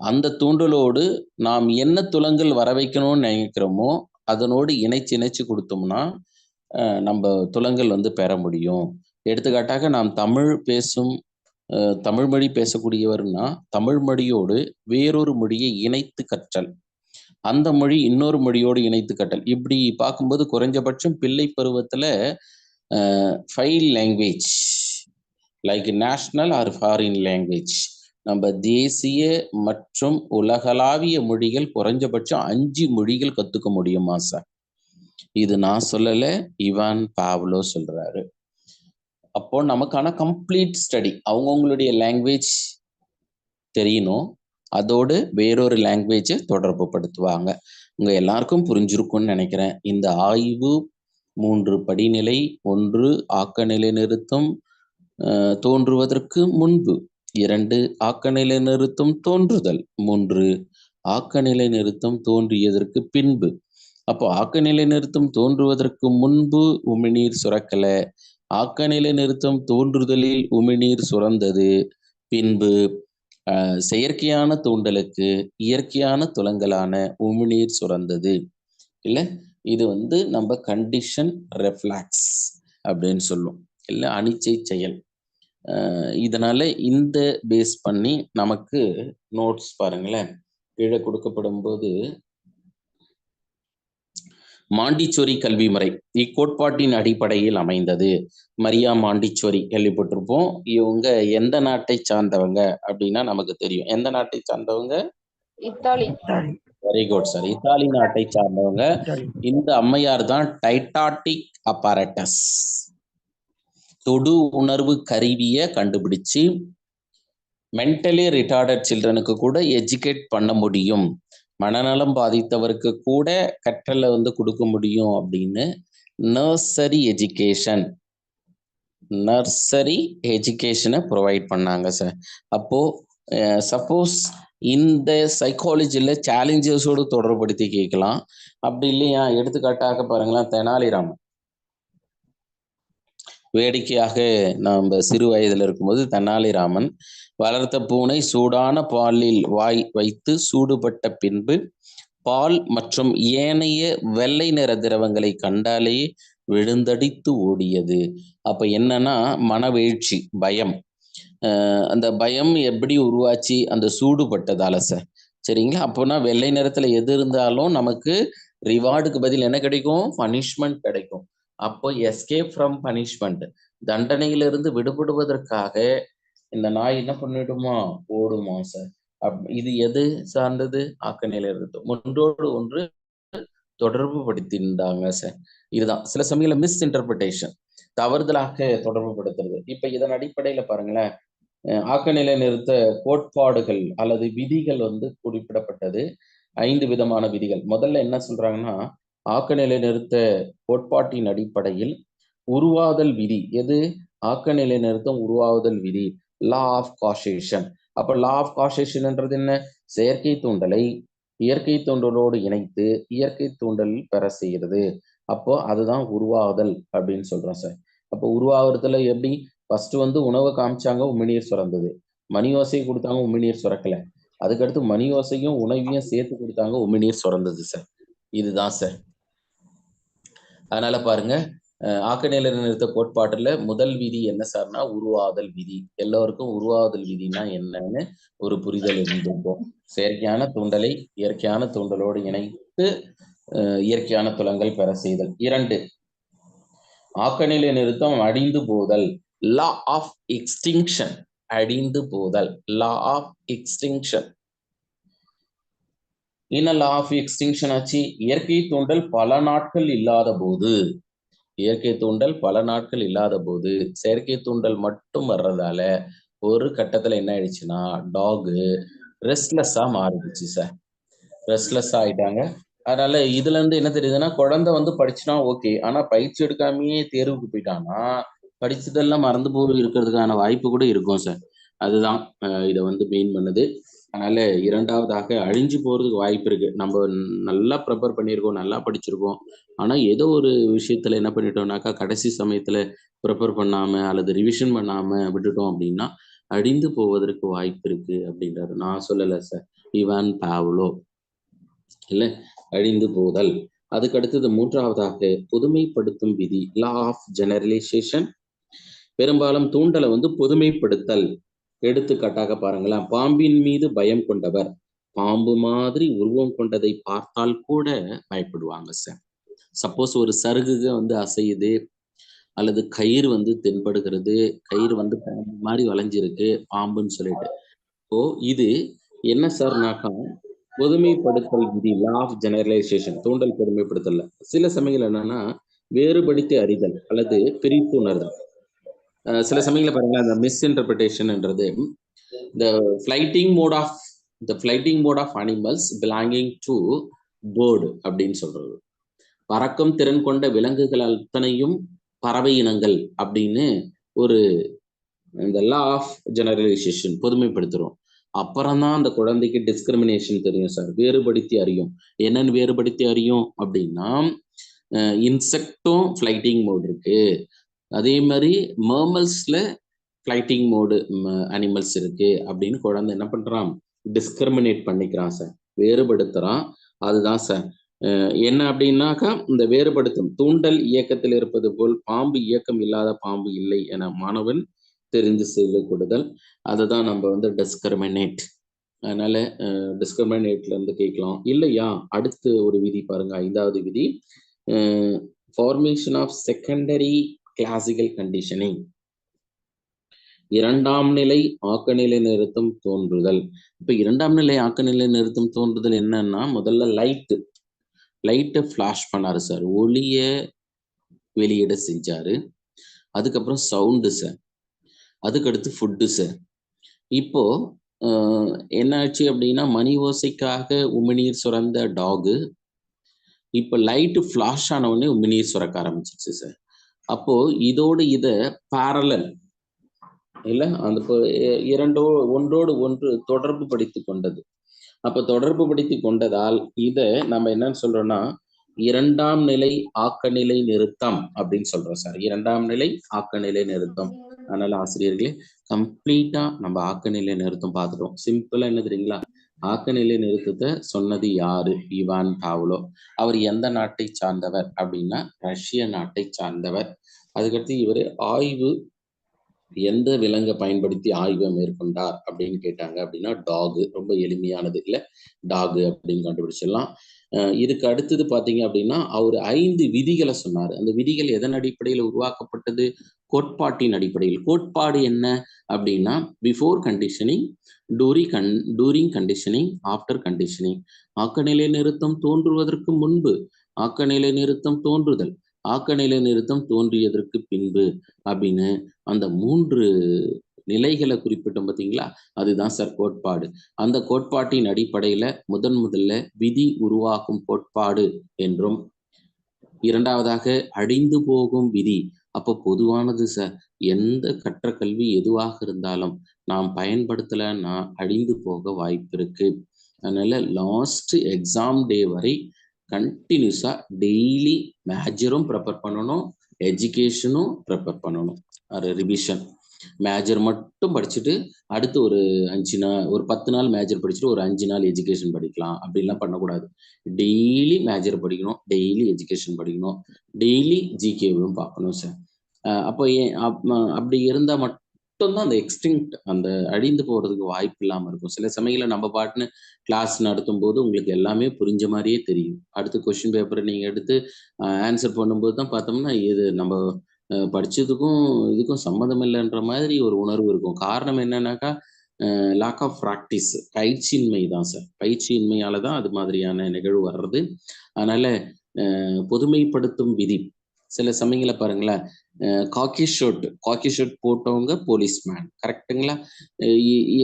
அந்த தூண்டலோடு நாம் என்ன துலங்கல் வர வைக்கணும்னு நினைக்கிறோமோ அதனோடு இணைச்சு கொடுத்தோம்னா நம்ம துலங்கல் வந்து பெற முடியும். எடுத்துக்காட்டாக நாம் தமிழ் பேசும் தமிழ் மொழி பேசக்கூடியவர்னா தமிழ் மொழியோடு வேறொரு மொழியை இணைத்து கற்றல், அந்த மொழி இன்னொரு மொழியோடு இணைத்து கற்றல். இப்படி பார்க்கும்போது குறைஞ்சபட்சம் பிள்ளை பருவத்துல 5 language like national or foreign language, நம்ம தேசிய மற்றும் உலகளாவிய மொழிகள் குறைஞ்சபட்சம் 5 மொழிகள் கத்துக்க முடியுமா சார்? இது நான் சொல்லல, இவான் பாவ்லோ சொல்றாரு. அப்போ நமக்கான கம்ப்ளீட் ஸ்டடி, அவங்கவுங்களுடைய லாங்குவேஜ் தெரியணும், அதோடு வேறொரு லாங்குவேஜை தொடர்பு படுத்துவாங்க. உங்க எல்லாருக்கும் புரிஞ்சிருக்கும்னு நினைக்கிறேன். இந்த ஆய்வு 3 படிநிலை. 1 ஆக்கநிலை நிறுத்தம் தோன்றுவதற்கு முன்பு, 2 ஆக்கநிலை நிறுத்தம் தோன்றுதல், 3 ஆக்கநிலை நிறுத்தம் தோன்றியதற்கு பின்பு. அப்போ ஆக்கநிலை நிறுத்தம் தோன்றுவதற்கு முன்பு உமிழ்நீர் சுரக்கல, ஆக்கநிலை நிறுத்தம் தோன்றுதலில் உமிழ்நீர் சுரந்தது, பின்பு செயற்கையான தூண்டலுக்கு இயற்கையான துலங்கலான உமிழ்நீர் சுரந்தது இல்ல. இது வந்து நம்ம கண்டிஷன் ரெஃப்ளாக்ஸ் அப்படின்னு சொல்லுவோம் இல்ல, அனிச்சை செயல். இதனால இந்த பேஸ் பண்ணி நமக்கு நோட்ஸ் பாருங்களேன் கீழே கொடுக்கப்படும் போது, மாண்டிச்சோரி கல்வி முறை இக்கோட்பாட்டின் அடிப்படையில் அமைந்தது. மரியா மாண்டிச்சோரி கேள்விப்பட்டிருப்போம். இவங்க எந்த நாட்டை சார்ந்தவங்க அப்படின்னா நமக்கு தெரியும். எந்த நாட்டை சார்ந்தவங்க? Italy. Very good sir, Italy நாட்டை சார்ந்தவங்க. இந்த அம்மையார் தான் டைட்டாட்டிக் அப்பரேட்டஸ், தொடு உணர்வு கருவியை கண்டுபிடிச்சு மென்டலி ரிட்டார்டட் சில்ட்ரனுக்கு கூட எஜுகேட் பண்ண முடியும், மனநலம் பாதித்தவருக்கு கூட கற்றலை வந்து கொடுக்க முடியும் அப்படின்னு நர்சரி எஜுகேஷனை ப்ரொவைட் பண்ணாங்க சார். அப்போ சப்போஸ் இந்த சைக்காலஜியில் சேலஞ்சஸோடு தொடர்படுத்தி கேட்கலாம். அப்படி இல்லையா, எடுத்துக்காட்டாக பாருங்களேன், தெனாலிராமன். வேடிக்கையாக நம்ம சிறு வயதில் இருக்கும்போது தெனாலிராமன் வளர்த்த பூனை சூடான பாலில் வாய் வைத்து சூடுபட்ட பின்பு பால் மற்றும் ஏனைய வெள்ளை நிற திரவங்களை கண்டாலே விழுந்தடித்து ஓடியது. அப்ப என்னன்னா மனவீழ்ச்சி, பயம். அந்த பயம் எப்படி உருவாச்சு? அந்த சூடுபட்டதால சார். சரிங்களா? அப்போனா வெள்ளை நிறத்துல எது இருந்தாலும் நமக்கு ரிவார்டுக்கு பதில் என்ன கிடைக்கும்? பனிஷ்மெண்ட் கிடைக்கும். அப்போ எஸ்கேப் ஃப்ரம் பனிஷ்மெண்ட், தண்டனையிலிருந்து விடுபடுவதற்காக இந்த நாய் என்ன பண்ணிடுமா? ஓடுமா சார். இது எது சார்ந்தது? ஆக்கநிலை இருந்து ஒன்றோடு ஒன்று தொடர்பு படுத்தியிருந்தாங்க சார். இதுதான் சில சமயங்களில் மிஸ் இன்டர்பிரிட்டேஷன், தவறுதலாக தொடர்பு படுத்துறது. இப்ப இதன் அடிப்படையில பாருங்களேன், ஆக்கநிலை நிறுத்த கோட்பாடுகள் அல்லது விதிகள் வந்து குறிப்பிடப்பட்டது. 5 விதமான விதிகள். முதல்ல என்ன சொல்றாங்கன்னா, ஆக்கநிலை நிறுத்த கோட்பாட்டின் அடிப்படையில் உருவாதல் விதி. எது? ஆக்கநிலை நிறுத்தம் உருவாகுதல் விதி, லா ஆஃப் காசேஷன். அப்ப லா ஆஃப் காசேஷன்ன்றது என்ன? செயற்கை தூண்டலை இயற்கை தூண்டலோடு இணைத்து இயற்கை தூண்டல் பெற செய்கிறது. அப்போ அதுதான் உருவாகுதல் அப்படின்னு சொல்றோம் சார். அப்போ உருவாகிறதுல எப்படி? ஃபர்ஸ்ட் வந்து உணவை காமிச்சாங்க, உமிழ்நீர் சுரந்தது. மணி ஓசை கொடுத்தாங்க, உமிழ்நீர் சுரக்கல. அதுக்கடுத்து மணி ஓசையும் உணவையும் சேர்த்து கொடுத்தாங்க, உமிழ்நீர் சுரந்தது சார். இதுதான் சார். அதனால பாருங்க, ஆக்கநிலை நிறுத்த கோட்பாட்டுல முதல் விதி என்ன சார்னா உருவாதல் விதி. எல்லோருக்கும் உருவாதல் விதினா என்னன்னு ஒரு புரிதல் இருந்திருக்கும். செயற்கையான தூண்டலை இயற்கையான தூண்டலோடு இணைத்து இயற்கையான துலங்கள் பெற செய்தல். 2, ஆக்கநிலை நிறுத்தம் அழிந்து போதல், லா ஆஃப் எக்ஸ்டிங்ஷன். அழிந்து போதல், லா ஆஃப் எக்ஸ்டிங்ஷன். என்ன லா ஆஃப் எக்ஸ்டிங்ஷன் ஆச்சு? இயற்கை தூண்டல் பல நாட்கள் இல்லாத போது, இயற்கை தூண்டல் பல நாட்கள் இல்லாத போது செயற்கை தூண்டல் மட்டும் வர்றதால ஒரு கட்டத்துல என்ன ஆயிடுச்சுன்னா டாகு ரெஸ்ட்லெஸ்ஸா மாறிடுச்சு சார். ரெஸ்ட்லெஸ்ஸா ஆயிட்டாங்க. அதனால இதுல இருந்து என்ன தெரியுதுன்னா, குழந்தை வந்து படிச்சுனா ஓகே, ஆனா பயிற்சி எடுக்காமயே தேர்வுக்கு போயிட்டான்னா படிச்சதெல்லாம் மறந்து போய் இருக்கிறதுக்கான வாய்ப்பு கூட இருக்கும் சார். அதுதான் இதை வந்து மெயின் பண்ணுது. அதனால 2வதாக அழிஞ்சு போறதுக்கு வாய்ப்பு இருக்கு. நம்ம நல்லா ப்ரிப்பேர் பண்ணியிருக்கோம், நல்லா படிச்சிருக்கோம், ஆனா ஏதோ ஒரு விஷயத்துல என்ன பண்ணிட்டோம்னாக்கா கடைசி சமயத்துல ப்ரிப்பேர் பண்ணாம அல்லது ரிவிஷன் பண்ணாம விட்டுட்டோம் அப்படின்னா அழிந்து போவதற்கு வாய்ப்பு இருக்கு அப்படின்றாரு. நான் சொல்லலை சார், இவான் பாவ்லோ. இல்ல, அழிந்து போதல். அதுக்கு அடுத்தது 3வதாக பொதுமைப்படுத்தும் விதி, லா ஆஃப் ஜெனரலைசேஷன். பெரும்பாலும் தூண்டலை வந்து பொதுமைப்படுத்தல். எடுத்துக்காட்டாக பாருங்களேன், பாம்பின் மீது பயம் கொண்டவர் பாம்பு மாதிரி உருவம் கொண்டதை பார்த்தால் கூட பயப்படுவாங்க சார். சப்போஸ் ஒரு சருகு வந்து அசையுது அல்லது கயிறு வந்து தென்படுகிறது, கயிறு வந்து பாம்பு மாதிரி வளைஞ்சிருக்கு பாம்புன்னு சொல்லிட்டு, இப்போ இது என்ன சார்னாக்கா பொதுமைப்படுத்தல் விதி, லா ஆஃப் ஜெனரலைசேஷன். தூண்டல் பொதுமைப்படுத்தல சில சமயங்கள் என்னன்னா வேறுபடுத்தி அறிதல் அல்லது பிரித்து உணர்தல். சில சமயங்களை பாருங்க, அந்த miss இன்டர்பிரிட்டேஷன்ன்றது the flighting mode of animals belonging to bird அப்படின்னு சொல்றது. பறக்கும் திறன் கொண்ட விலங்குகள் அத்தனையும் பறவை இனங்கள் அப்படின்னு ஒரு இந்த லா ஆஃப் ஜெனரலைசேஷன் பொதுமைப்படுத்துறோம். அப்புறம்தான் அந்த குழந்தைக்கு டிஸ்கிரிமினேஷன் தெரியும் சார், வேறுபடுத்தி அறியும். என்னன்னு வேறுபடுத்தி அறியும் அப்படின்னா, இன்செக்டும் ஃபிளைட்டிங் மோட் இருக்கு, அதே மாதிரி மர்மல்ஸ்ல ஃபிளைட்டிங் மோடு அனிமல்ஸ் இருக்கு அப்படின்னு குழந்தை என்ன பண்றான்? டிஸ்கிரிமினேட் பண்ணிக்கிறான் சார், வேறுபடுத்துறான். அதுதான் சார் என்ன அப்படின்னாக்கா, இந்த வேறுபடுத்தும் தூண்டல் இயக்கத்தில் இருப்பது போல் பாம்பு இயக்கம் இல்லாத பாம்பு இல்லை என மாணவன் தெரிந்து செய்து கொடுதல். அதுதான் நம்ம வந்து டிஸ்கிரிமினேட். அதனால டிஸ்கிரிமினேட்ல இருந்து கேட்கலாம் இல்லையா. அடுத்து ஒரு விதி பாருங்க, 5வது விதி, formation of secondary classical conditioning. 2ஆம் நிலை ஆக்கநிலை நிறுத்தம் தோன்றுதல். இப்ப 2ஆம் நிலை ஆக்கநிலை நிறுத்தம் தோன்றுதல் என்னன்னா, முதல்ல லைட்டை ஃபிளாஷ் பண்ணாரு சார், ஒளிய வெளியிட செஞ்சாரு. அதுக்கப்புறம் சவுண்டு சார், அதுக்கடுத்து ஃபுட்டு சார். இப்போ என்னாச்சு அப்படின்னா மணி ஓசைக்காக உமிநீர் சுரந்த டாகு இப்போ லைட்டு ஃப்ளாஷ் ஆன உடனே உமிநீர் சுரக்க ஆரம்பிச்சிருச்சு சார். அப்போ இதோடு இதை பேரலல் இல்ல அந்த ஒன்றோடு ஒன்று தொடர்பு படுத்தி கொண்டது. அப்ப தொடர்பு படுத்தி கொண்டதால் இதை நம்ம என்னன்னு சொல்றோம்னா இரண்டாம் நிலை ஆக்கநிலை நிறுத்தம் அப்படின்னு சொல்றோம் சார். இரண்டாம் நிலை ஆக்கநிலை நிறுத்தம். அதனால ஆசிரியர்களே கம்ப்ளீட்டா நம்ம ஆக்கநிலை நிறுத்தம் பார்த்துட்டோம். சிம்பிளா என்ன தெரியுங்களா, ஆக்கநிலை நிறுத்தத்தை சொன்னது யாரு? Ivan Pavlo. அவர் எந்த நாட்டை சார்ந்தவர் அப்படின்னா ரஷ்ய நாட்டை சார்ந்தவர். அதுக்கடுத்து இவர் எந்த விலங்கை பயன்படுத்தி ஆய்வை மேற்கொண்டார் அப்படின்னு கேட்டாங்க அப்படின்னா டாகு. ரொம்ப எளிமையானது இல்லை, டாகு அப்படின்னு கண்டுபிடிச்சிடலாம். இதுக்கு அடுத்தது பார்த்தீங்க அப்படின்னா அவர் 5 விதிகளை சொன்னார். அந்த விதிகள் எதன் அடிப்படையில் உருவாக்கப்பட்டது? கோட்பாட்டின் அடிப்படையில். கோட்பாடு என்ன அப்படின்னா before conditioning, during conditioning, after conditioning. ஆக்கநிலை நிறுத்தம் தோன்றுவதற்கு முன்பு, ஆக்கநிலை நிறுத்தம் தோன்றுதல், ஆக்கநிலை நிறுத்தம் தோன்றியதற்கு பின்பு அப்படின்னு அந்த 3 நிலைகளை குறிப்பிட்டோம் பார்த்தீங்களா, அதுதான் சார் கோட்பாடு. அந்த கோட்பாட்டின் அடிப்படையில முதல்ல விதி உருவாக்கும் கோட்பாடு என்றும், இரண்டாவதாக அழிந்து போகும் விதி. அப்போ பொதுவானது சார். எந்த கற்ற கல்வி எதுவாக இருந்தாலும் நாம் பயன்படுத்தலைன்னா அழிந்து போக வாய்ப்பு இருக்கு. அதனால லாஸ்ட் எக்ஸாம் டே வரை கண்டினியூஸா டெய்லி மேஜரும் ப்ரிப்பேர் பண்ணணும், எஜுகேஷனும் ப்ரிப்பேர் பண்ணணும். ரிவிஷன் மேஜர் மட்டும் படிச்சுட்டு அடுத்து ஒரு 10 நாள் மேஜர் படிச்சுட்டு ஒரு 5 நாள் எஜுகேஷன் படிக்கலாம் அப்படின்லாம் பண்ணக்கூடாது. டெய்லி மேஜர் படிக்கணும், டெய்லி எஜுகேஷன் படிக்கணும், டெய்லி ஜிகேவும் பார்க்கணும் சார். அப்போ அப்படி இருந்தால் மட்டும்தான் அந்த எக்ஸ்டிங்க்ட், அந்த அழிந்து போகிறதுக்கு வாய்ப்பு இல்லாமல் இருக்கும். சில சமயங்களில் நம்ம பாட்டுன்னு கிளாஸ் நடத்தும் போது உங்களுக்கு எல்லாமே புரிஞ்ச மாதிரியே தெரியும். அடுத்து கொஸ்டின் பேப்பரை நீங்கள் எடுத்து ஆன்சர் பண்ணும்போது தான் பார்த்தோம்னா இது நம்ம படிச்சதுக்கும் இதுக்கும் சம்மந்தம் இல்லைன்ற மாதிரி ஒரு உணர்வு இருக்கும். காரணம் என்னன்னாக்கா லாக் ஆஃப் ப்ராக்டிஸ், பயிற்சியின்மை தான் சார். பயிற்சியின்மையால தான் அது மாதிரியான நிகழ்வு வர்றது. அதனால பொதுமைப்படுத்தும் விதி. சில சமயங்களை பாருங்களேன், காக்கி ஷர்ட் போட்டவங்க போலீஸ்மேன், கரெக்டுங்களா?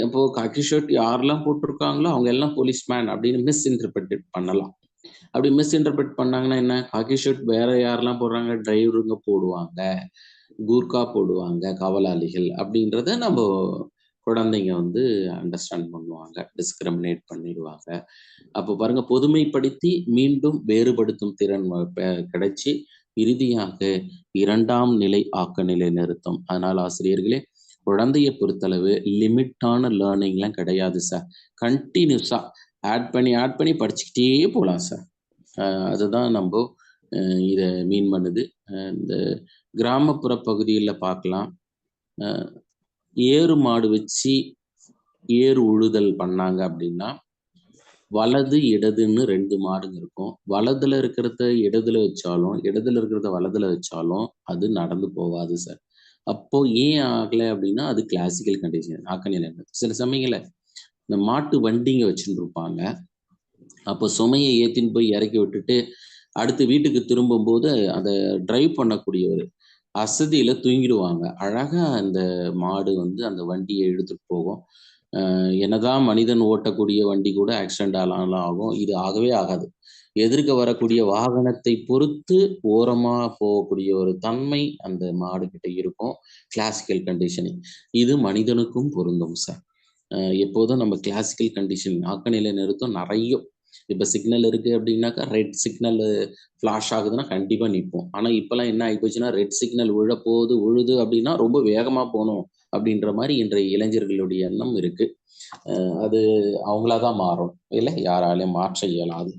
அப்போ காக்கி ஷர்ட் யாரெல்லாம் போட்டிருக்காங்களோ அவங்க எல்லாம் போலீஸ்மேன் அப்படின்னு மிஸ்இன்டர்பிரேட் பண்ணலாம். அப்படி மிஸ்இன்டர்பிரேட் பண்ணாங்கன்னா என்ன, காக்கி ஷர்ட் வேற யாரெல்லாம் போடுறாங்க, டிரைவருங்க போடுவாங்க, கூர்கா போடுவாங்க, காவலாளிகள் அப்படின்றத நம்ம குழந்தைங்க அண்டர்ஸ்டாண்ட் பண்ணுவாங்க, டிஸ்கிரிமினேட் பண்ணிடுவாங்க. அப்போ பாருங்க, பொதுமைப்படுத்தி மீண்டும் வேறுபடுத்தும் திறன் கிடைச்சி இறுதியாக இரண்டாம் நிலை ஆக்கநிலை நிறுத்தம். அதனால ஆசிரியர்களே குழந்தைய பொறுத்தளவு லிமிட்டான லேர்னிங்லாம் கிடையாது சார். கண்டினியூஸா ஆட் பண்ணி படிச்சுக்கிட்டே போகலாம் சார். அதுதான் நம்ம இதை மீன் பண்ணுது. இந்த கிராமப்புற பகுதியில் பார்க்கலாம், ஏறு மாடு வச்சு ஏறு உழுதல் பண்ணாங்க அப்படின்னா வலது இடதுன்னு 2 மாடுங்க இருக்கும். வலதுல இருக்கிறத இடதுல வச்சாலும் இடதுல இருக்கிறத வலதுல வச்சாலும் அது நடந்து போகாது சார். அப்போ ஏன் ஆகலை அப்படின்னா அது கிளாசிக்கல் கண்டிஷன், ஆக்கநிலை. சில சமயங்கள இந்த மாட்டு வண்டிங்க வச்சுட்டு இருப்பாங்க. அப்போ சுமையை ஏற்றின்னு போய் இறக்கி விட்டுட்டு அடுத்து வீட்டுக்கு திரும்பும்போது அதை டிரைவ் பண்ணக்கூடியவர் அசதியில் தூங்கிடுவாங்க. அழகாக அந்த மாடு அந்த வண்டியை எடுத்துகிட்டு போகும். என்னதான் மனிதன் ஓட்டக்கூடிய வண்டி கூட ஆக்சிடென்ட் ஆகும். இது ஆகவே ஆகாது. எதிர்க்க வரக்கூடிய வாகனத்தை பொறுத்து ஓரமாக போகக்கூடிய ஒரு தன்மை அந்த மாடு கிட்ட இருக்கும். கிளாசிக்கல் கண்டிஷனிங் இது மனிதனுக்கும் பொருந்தும் சார். எப்போதும் நம்ம கிளாசிக்கல் கண்டிஷன் ஆக்கநிலை நிறுத்தம் நிறைய. இப்போ சிக்னல் இருக்கு அப்படின்னாக்கா ரெட் சிக்னல் ஃப்ளாஷ் ஆகுதுன்னா கண்டிப்பாக நிற்போம். ஆனால் இப்போல்லாம் என்ன ஆகிப்போச்சுன்னா ரெட் சிக்னல் உழுது அப்படின்னா ரொம்ப வேகமாக போகணும் அப்படின்ற மாதிரி இன்றைய இளைஞர்களுடைய எண்ணம் இருக்கு. அது அவங்களாதான் மாறும், இல்லை யாராலையும் மாற்ற இயலாது.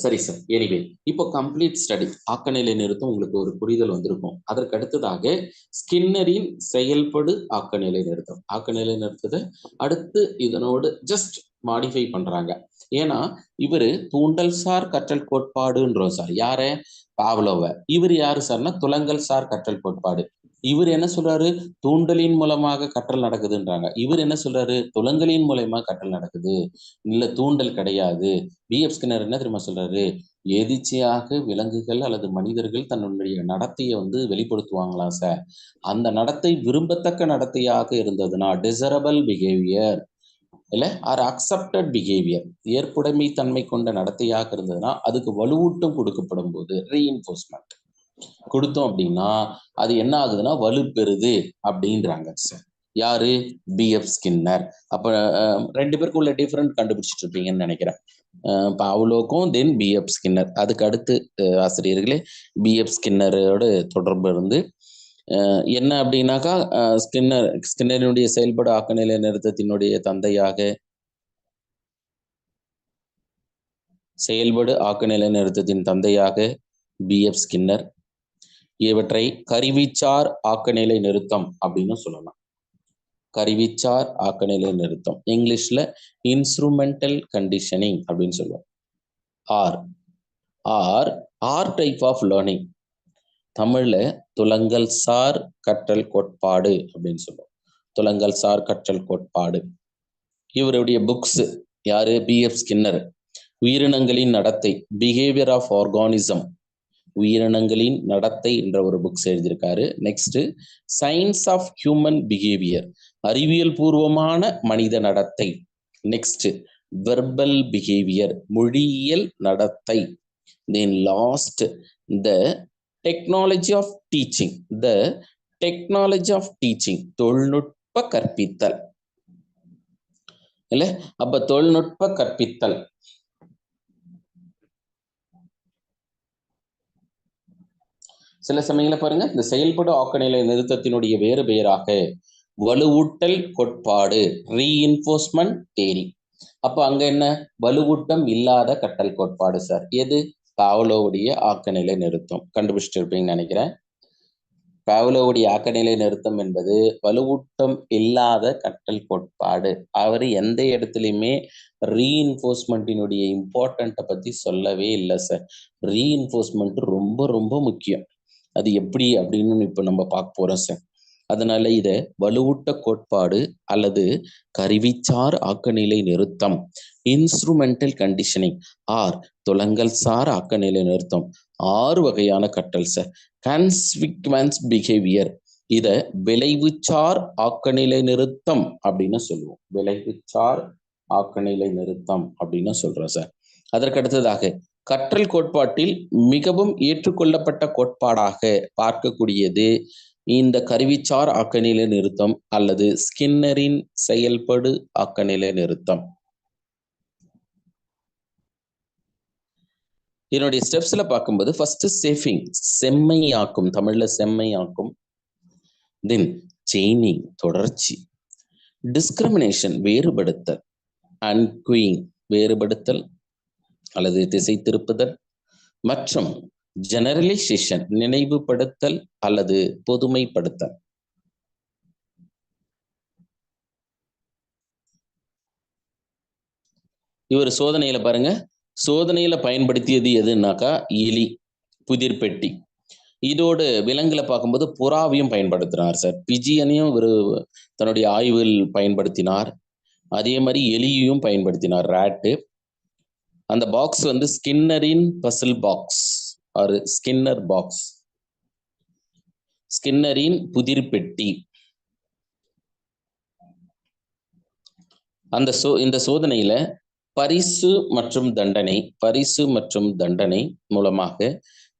சரி சார். எனிவே இப்போ கம்ப்ளீட் ஸ்டடி ஆக்கநிலை நிறுத்தம் உங்களுக்கு ஒரு புரிதல் வந்திருக்கும். அதற்கு அடுத்ததாக ஸ்கின்னரின் செயல்படு ஆக்கநிலை நிறுத்தம். ஆக்கநிலை நிறுத்தத்தை அடுத்து இதனோடு ஜஸ்ட் மாடிஃபை பண்றாங்க. ஏன்னா இவரு தூண்டல் சார் கற்றல் கோட்பாடுன்றோம் சார். யார? பாவ்லோவை. இவர் யாரு சார்னா துலங்கல் சார் கற்றல் கோட்பாடு. இவர் என்ன சொல்றாரு? தூண்டலின் மூலமாக கற்றல் நடக்குதுன்றாங்க. இவர் என்ன சொல்றாரு? துலங்கலின் மூலமா கற்றல் நடக்குது, இல்ல தூண்டல் கிடையாது. பிஎஃப் ஸ்கின்னர் என்ன தெரியுமா சொல்றாரு? எதிர்ச்சியாக விலங்குகள் அல்லது மனிதர்கள் தன்னுடைய நடத்தையை வந்து வெளிப்படுத்துவாங்களா சார்? அந்த நடத்தை விரும்பத்தக்க நடத்தையாக இருந்ததுன்னா டிசரபிள் பிஹேவியர் இல்ல ஆர் அக்செப்டட் பிஹேவியர், ஏற்புடைமை தன்மை கொண்ட நடத்தையாக இருந்ததுன்னா அதுக்கு வலுவூட்டம் கொடுக்கப்படும் போது ரீஇன்ஃபோர்ஸ்மெண்ட் கொடுத்தோம் அப்படின்னா அது என்ன ஆகுதுன்னா வலுப்பெறுது அப்படின்றாங்க சார். யாரு? PF Skinner. அப்ப 2 பேருக்கு உள்ள டிஃபரெண்ட் கண்டுபிடிச்சிட்டு இருப்பீங்கன்னு நினைக்கிறேன். பாவ்லோக்கும் தென் பிஎஃப் ஸ்கின்னர். அதுக்கு அடுத்து ஆசிரியர்களே பிஎஃப் ஸ்கின்னரோட தொடர்பு இருந்து என்ன அப்படின்னாக்கா ஸ்கின்னரினுடைய செயல்படு ஆக்கநிலை நிறுத்தத்தினுடைய தந்தையாக செயல்படு ஆக்கநிலை நிறுத்தத்தின் தந்தையாக பிஎஃப் ஸ்கின்னர். இவற்றை கருவிச்சார் ஆக்கநிலை நிறுத்தம் அப்படின்னு சொல்லலாம். கருவிச்சார் ஆக்கநிலை நிறுத்தம், இங்கிலீஷ்ல இன்ஸ்ட்ருமெண்டல் கண்டிஷனிங் அப்படின்னு சொல்லுவோம். ஆர் டைப் ஆஃப் லேர்னிங், தமிழ்ல துலங்கல் சார் கற்றல் கோட்பாடு அப்படின்னு சொல்லுவோம். துலங்கல் சார் கற்றல் கோட்பாடு. இவருடைய புக்ஸ் யாரு? PF Skinner. உயிரினங்களின் நடத்தை, பிஹேவியர் ஆஃப் ஆர்கானிசம், உயிரினங்களின் நடத்தை என்ற ஒரு புக்ஸ் எழுதியிருக்காரு. Next science of human behaviour, அறிவியல் பூர்வமான மனித நடத்தை. நெக்ஸ்ட் வெர்பல் பிஹேவியர், மொழியியல் நடத்தை. Then last the technology of teaching, தொழில்நுட்ப கற்பித்தல். இல்ல அப்ப தொழில்நுட்ப கற்பித்தல் சில சமயங்கள பாருங்க, இந்த செயல்படு ஆக்கநிலை நிறுத்தத்தினுடைய வேறு பெயராக வலுவூட்டல் கோட்பாடு, ரீஇன்ஃபோர்ஸ்மெண்ட் தியரி. அப்ப அங்க என்ன? வலுவூட்டம் இல்லாத கற்றல் கோட்பாடு சார். எது? பாவ்லோவுடைய ஆக்கநிலை நிறுத்தம். கண்டுபிடிச்சிட்டு இருப்பீங்கன்னு நினைக்கிறேன். பாவ்லோவுடைய ஆக்கநிலை நிறுத்தம் என்பது வலுவூட்டம் இல்லாத கற்றல் கோட்பாடு. அவர் எந்த இடத்துலையுமே ரீஇன்ஃபோர்ஸ்மெண்ட்டினுடைய இம்பார்ட்டண்ட்டை பத்தி சொல்லவே இல்லை சார். ரீஇன்ஃபோர்ஸ்மெண்ட் ரொம்ப ரொம்ப முக்கியம். அது எப்படி அப்படின்னு இப்ப நம்ம பார்க்க போறோம் சார். அதனால இத வலுவூட்ட கோட்பாடு அல்லது கருவிச்சார் ஆக்கநிலை நிறுத்தம், இன்ஸ்ட்ருமெண்டல் கண்டிஷனிங் ஆர் துலங்கல் சார் ஆக்கநிலை நிறுத்தம், 6 வகையான கற்றல் சார். கான்சிக்வன்ஸ் பிஹேவியர், இத விளைவுச்சார் ஆக்கநிலை நிறுத்தம் அப்படின்னு சொல்லுவோம். விளைவுச்சார் ஆக்கநிலை நிறுத்தம் அப்படின்னு சொல்றோம் சார். அதற்கு அடுத்ததாக கற்றல் கோட்பாட்டில் மிகவும் ஏற்றுக்கொள்ளப்பட்ட கோட்பாடாக பார்க்கக்கூடியது இந்த கருவிச்சார் ஆக்கநிலை நிறுத்தம் அல்லது ஸ்கின்னரின் செயல்படு ஆக்கநிலை நிறுத்தம். இதனுடைய ஸ்டெப்ஸ்ல பார்க்கும்போது ஃபர்ஸ்ட் சேஃபிங், செம்மையாக்கும், தமிழ்ல செம்மையாக்கும். தென் செயினிங், தொடர்ச்சி. டிஸ்கிரிமினேஷன், வேறுபடுத்தல். அன்குயிங், வேறுபடுத்தல் அல்லது திசை திருப்புதல். மற்றும் ஜெனரலைசேஷன், நினைவுபடுத்தல் அல்லது பொதுமைப்படுத்தல். இவர் சோதனையில பாருங்க, சோதனையில பயன்படுத்தியது எதுனாக்கா எலி, புதிர் பெட்டி. இதோடு விலங்குல பார்க்கும்போது புறாவையும் பயன்படுத்தினார் சார். பிஜியனையும் இவர் தன்னுடைய ஆய்வில் பயன்படுத்தினார். அதே மாதிரி எலியையும் பயன்படுத்தினார், ராட்டு. அந்த பாக்ஸ் வந்து ஸ்கின்னரின் puzzle box or Skinner box, ஸ்கின்னரின் புதிர் பெட்டி. இந்த சோதனையில பரிசு மற்றும் தண்டனை மூலமாக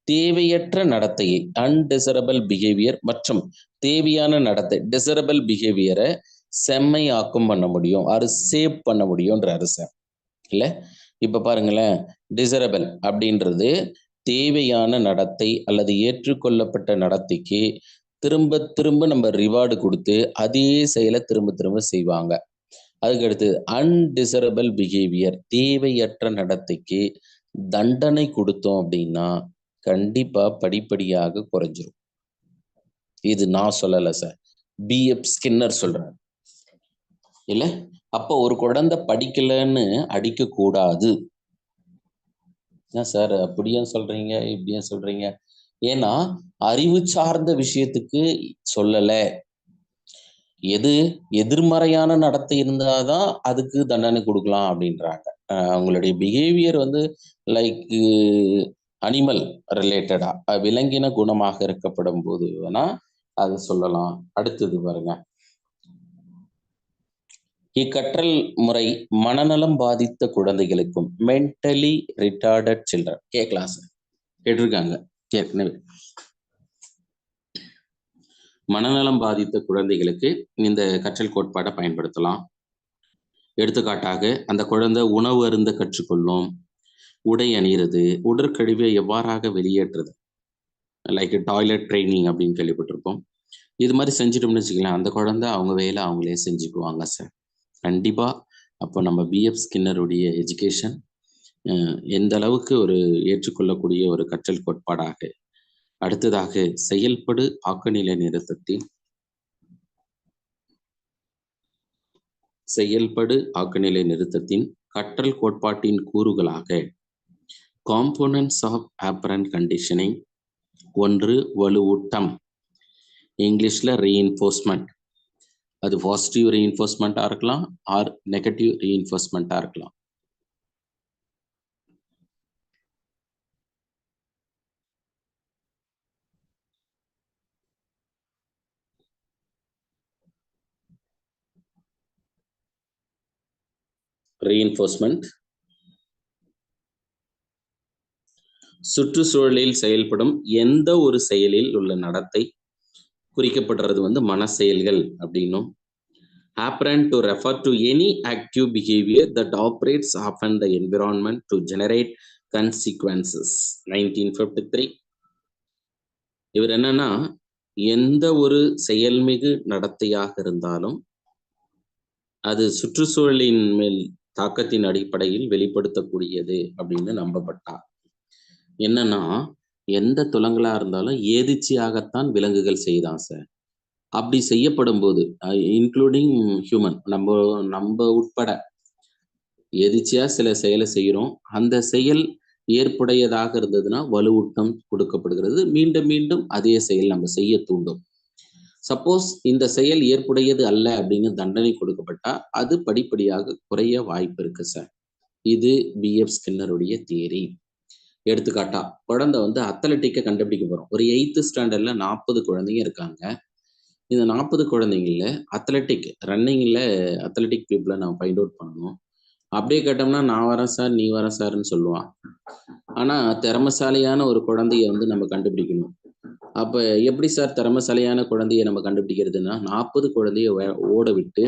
தேவையற்ற நடத்தையை, அன்டிசரபிள் பிஹேவியர் மற்றும் தேவையான நடத்தை டிசரபிள் பிஹேவியரை செம்மையாக்கம் பண்ண முடியும், அது சேவ் பண்ண முடியும்ன்றாரு சார். இல்ல இப்ப பாருங்களேன், டிசரபிள் அப்படின்றது தேவையான நடத்தை அல்லது ஏற்றுக்கொள்ளப்பட்ட நடத்தைக்கு திரும்ப திரும்ப நம்ம ரிவார்டு கொடுத்து அதே செயலை திரும்ப திரும்ப செய்வாங்க. அதுக்கடுத்து அன்டிசரபிள் பிஹேவியர், தேவையற்ற நடத்தைக்கு தண்டனை கொடுத்தோம் அப்படின்னா கண்டிப்பா படிப்படியாக குறைஞ்சிரும். இது நான் சொல்லல சார், பிஎஃப் ஸ்கின்னர் சொல்றாரு. இல்ல அப்ப ஒரு குழந்தை படிக்கலன்னு அடிக்க கூடாது. என்ன சார் அப்படியே சொல்றீங்க, இப்படியே சொல்றீங்க? ஏன்னா அறிவு சார்ந்த விஷயத்துக்கு சொல்லல. எது எதிர்மறையான நடத்தை இருந்தாதான் அதுக்கு தண்டனை கொடுக்கலாம் அப்படின்றாங்க. அவங்களுடைய பிஹேவியர் வந்து லைக் அனிமல் ரிலேட்டடா விலங்கின குணமாக இருக்கப்படும் போது வேணா அது சொல்லலாம். அடுத்தது பாருங்க, இக்கற்றல் முறை மனநலம் பாதித்த குழந்தைகளுக்கும் மென்டலி ரிட்டார்டட் சில்ட்ரன் கேட்கலாம் சார், கேட்டிருக்காங்க ஏற்கனவே. மனநலம் பாதித்த குழந்தைகளுக்கு இந்த கற்றல் கோட்பாடை பயன்படுத்தலாம். எடுத்துக்காட்டாக, அந்த குழந்தை உணவு அருந்த கற்றுக்கொள்ளும், உடை அணிகிறது, உடற்கழிவை எவ்வாறாக வெளியேற்றுறது, லைக் டாய்லெட் ட்ரைனிங் அப்படின்னு கேள்விப்பட்டிருப்போம். இது மாதிரி செஞ்சுட்டோம்னு வச்சுக்கலாம், அந்த குழந்தை அவங்க வேலை அவங்களே செஞ்சுக்குவாங்க சார். கண்டிப்பா அப்போ நம்ம பிஎஃப் ஸ்கின்னருடைய எஜுகேஷன் எந்த அளவுக்கு ஒரு ஏற்றுக்கொள்ளக்கூடிய ஒரு கற்றல் கோட்பாடாக. அடுத்ததாக, செயல்படு ஆக்கநிலை நிறுத்தத்தின் கற்றல் கோட்பாட்டின் கூறுகளாக காம்போனன்ட்ஸ் ஆஃப் ஆப்பரண்ட் கண்டிஷனிங். 1, வலுவூட்டம், இங்கிலீஷ்ல ரீஇன்ஃபோர்ஸ்மெண்ட். அது பாசிட்டிவ் ரீஇன்ஃபோர்ஸ்மெண்ட்டாக இருக்கலாம் ஆர் நெகட்டிவ் ரீஇன்ஃபோர்ஸ்மெண்ட்டாக இருக்கலாம். ரீஇன்ஃபோர்ஸ்மெண்ட் சுற்றுச்சூழலில் செயல்படும் எந்த ஒரு செயலில் உள்ள நடத்தை குறிக்கப்படுறது வந்து மன செயல்கள் அப்படின்னும். Apparent to refer to any active behavior that operates upon the environment to generate consequences. 1953. இவர் என்னன்னா, எந்த ஒரு செயல்மிகு நடத்தையாக இருந்தாலும் அது சுற்றுச்சூழலின் மேல் தாக்கத்தின் அடிப்படையில் வெளிப்படுத்தக்கூடியது அப்படின்னு நம்பப்பட்டார். என்னன்னா, எந்த துலங்களா இருந்தாலும் ஏதிர்ச்சியாகத்தான் விலங்குகள் செய்தான் சார். அப்படி செய்யப்படும் போது இன்க்ளூடிங் ஹியூமன், நம்ம உட்பட எதிர்ச்சியா சில செயலை செய்கிறோம். அந்த செயல் ஏற்புடையதாக இருந்ததுன்னா வலுவூட்டம் கொடுக்கப்படுகிறது. மீண்டும் மீண்டும் அதே செயல் நம்ம செய்ய தூண்டும். சப்போஸ் இந்த செயல் ஏற்புடையது அல்ல அப்படின்னு தண்டனை கொடுக்கப்பட்டா அது படிப்படியாக குறைய வாய்ப்பு இருக்கு சார். இது பிஎஃப் ஸ்கின்னருடைய தியரி. எடுத்துக்காட்டா, குழந்தை வந்து அத்லட்டிக்கை கண்டுபிடிக்க போறோம். ஒரு 8th ஸ்டாண்டர்ட்ல 40 குழந்தைங்க இருக்காங்க. இந்த 40 குழந்தைங்கள அத்லட்டிக் பீப்புளை நம்ம ஃபைண்ட் அவுட் பண்ணணும். அப்படியே கேட்டோம்னா நான் வரேன் சார், நீ வரேன் சார்ன்னு சொல்லுவான். ஆனா திறமைசாலியான ஒரு குழந்தைய வந்து நம்ம கண்டுபிடிக்கணும். அப்ப எப்படி சார் திறமைசாலியான குழந்தைய நம்ம கண்டுபிடிக்கிறதுன்னா, 40 குழந்தைய ஓட விட்டு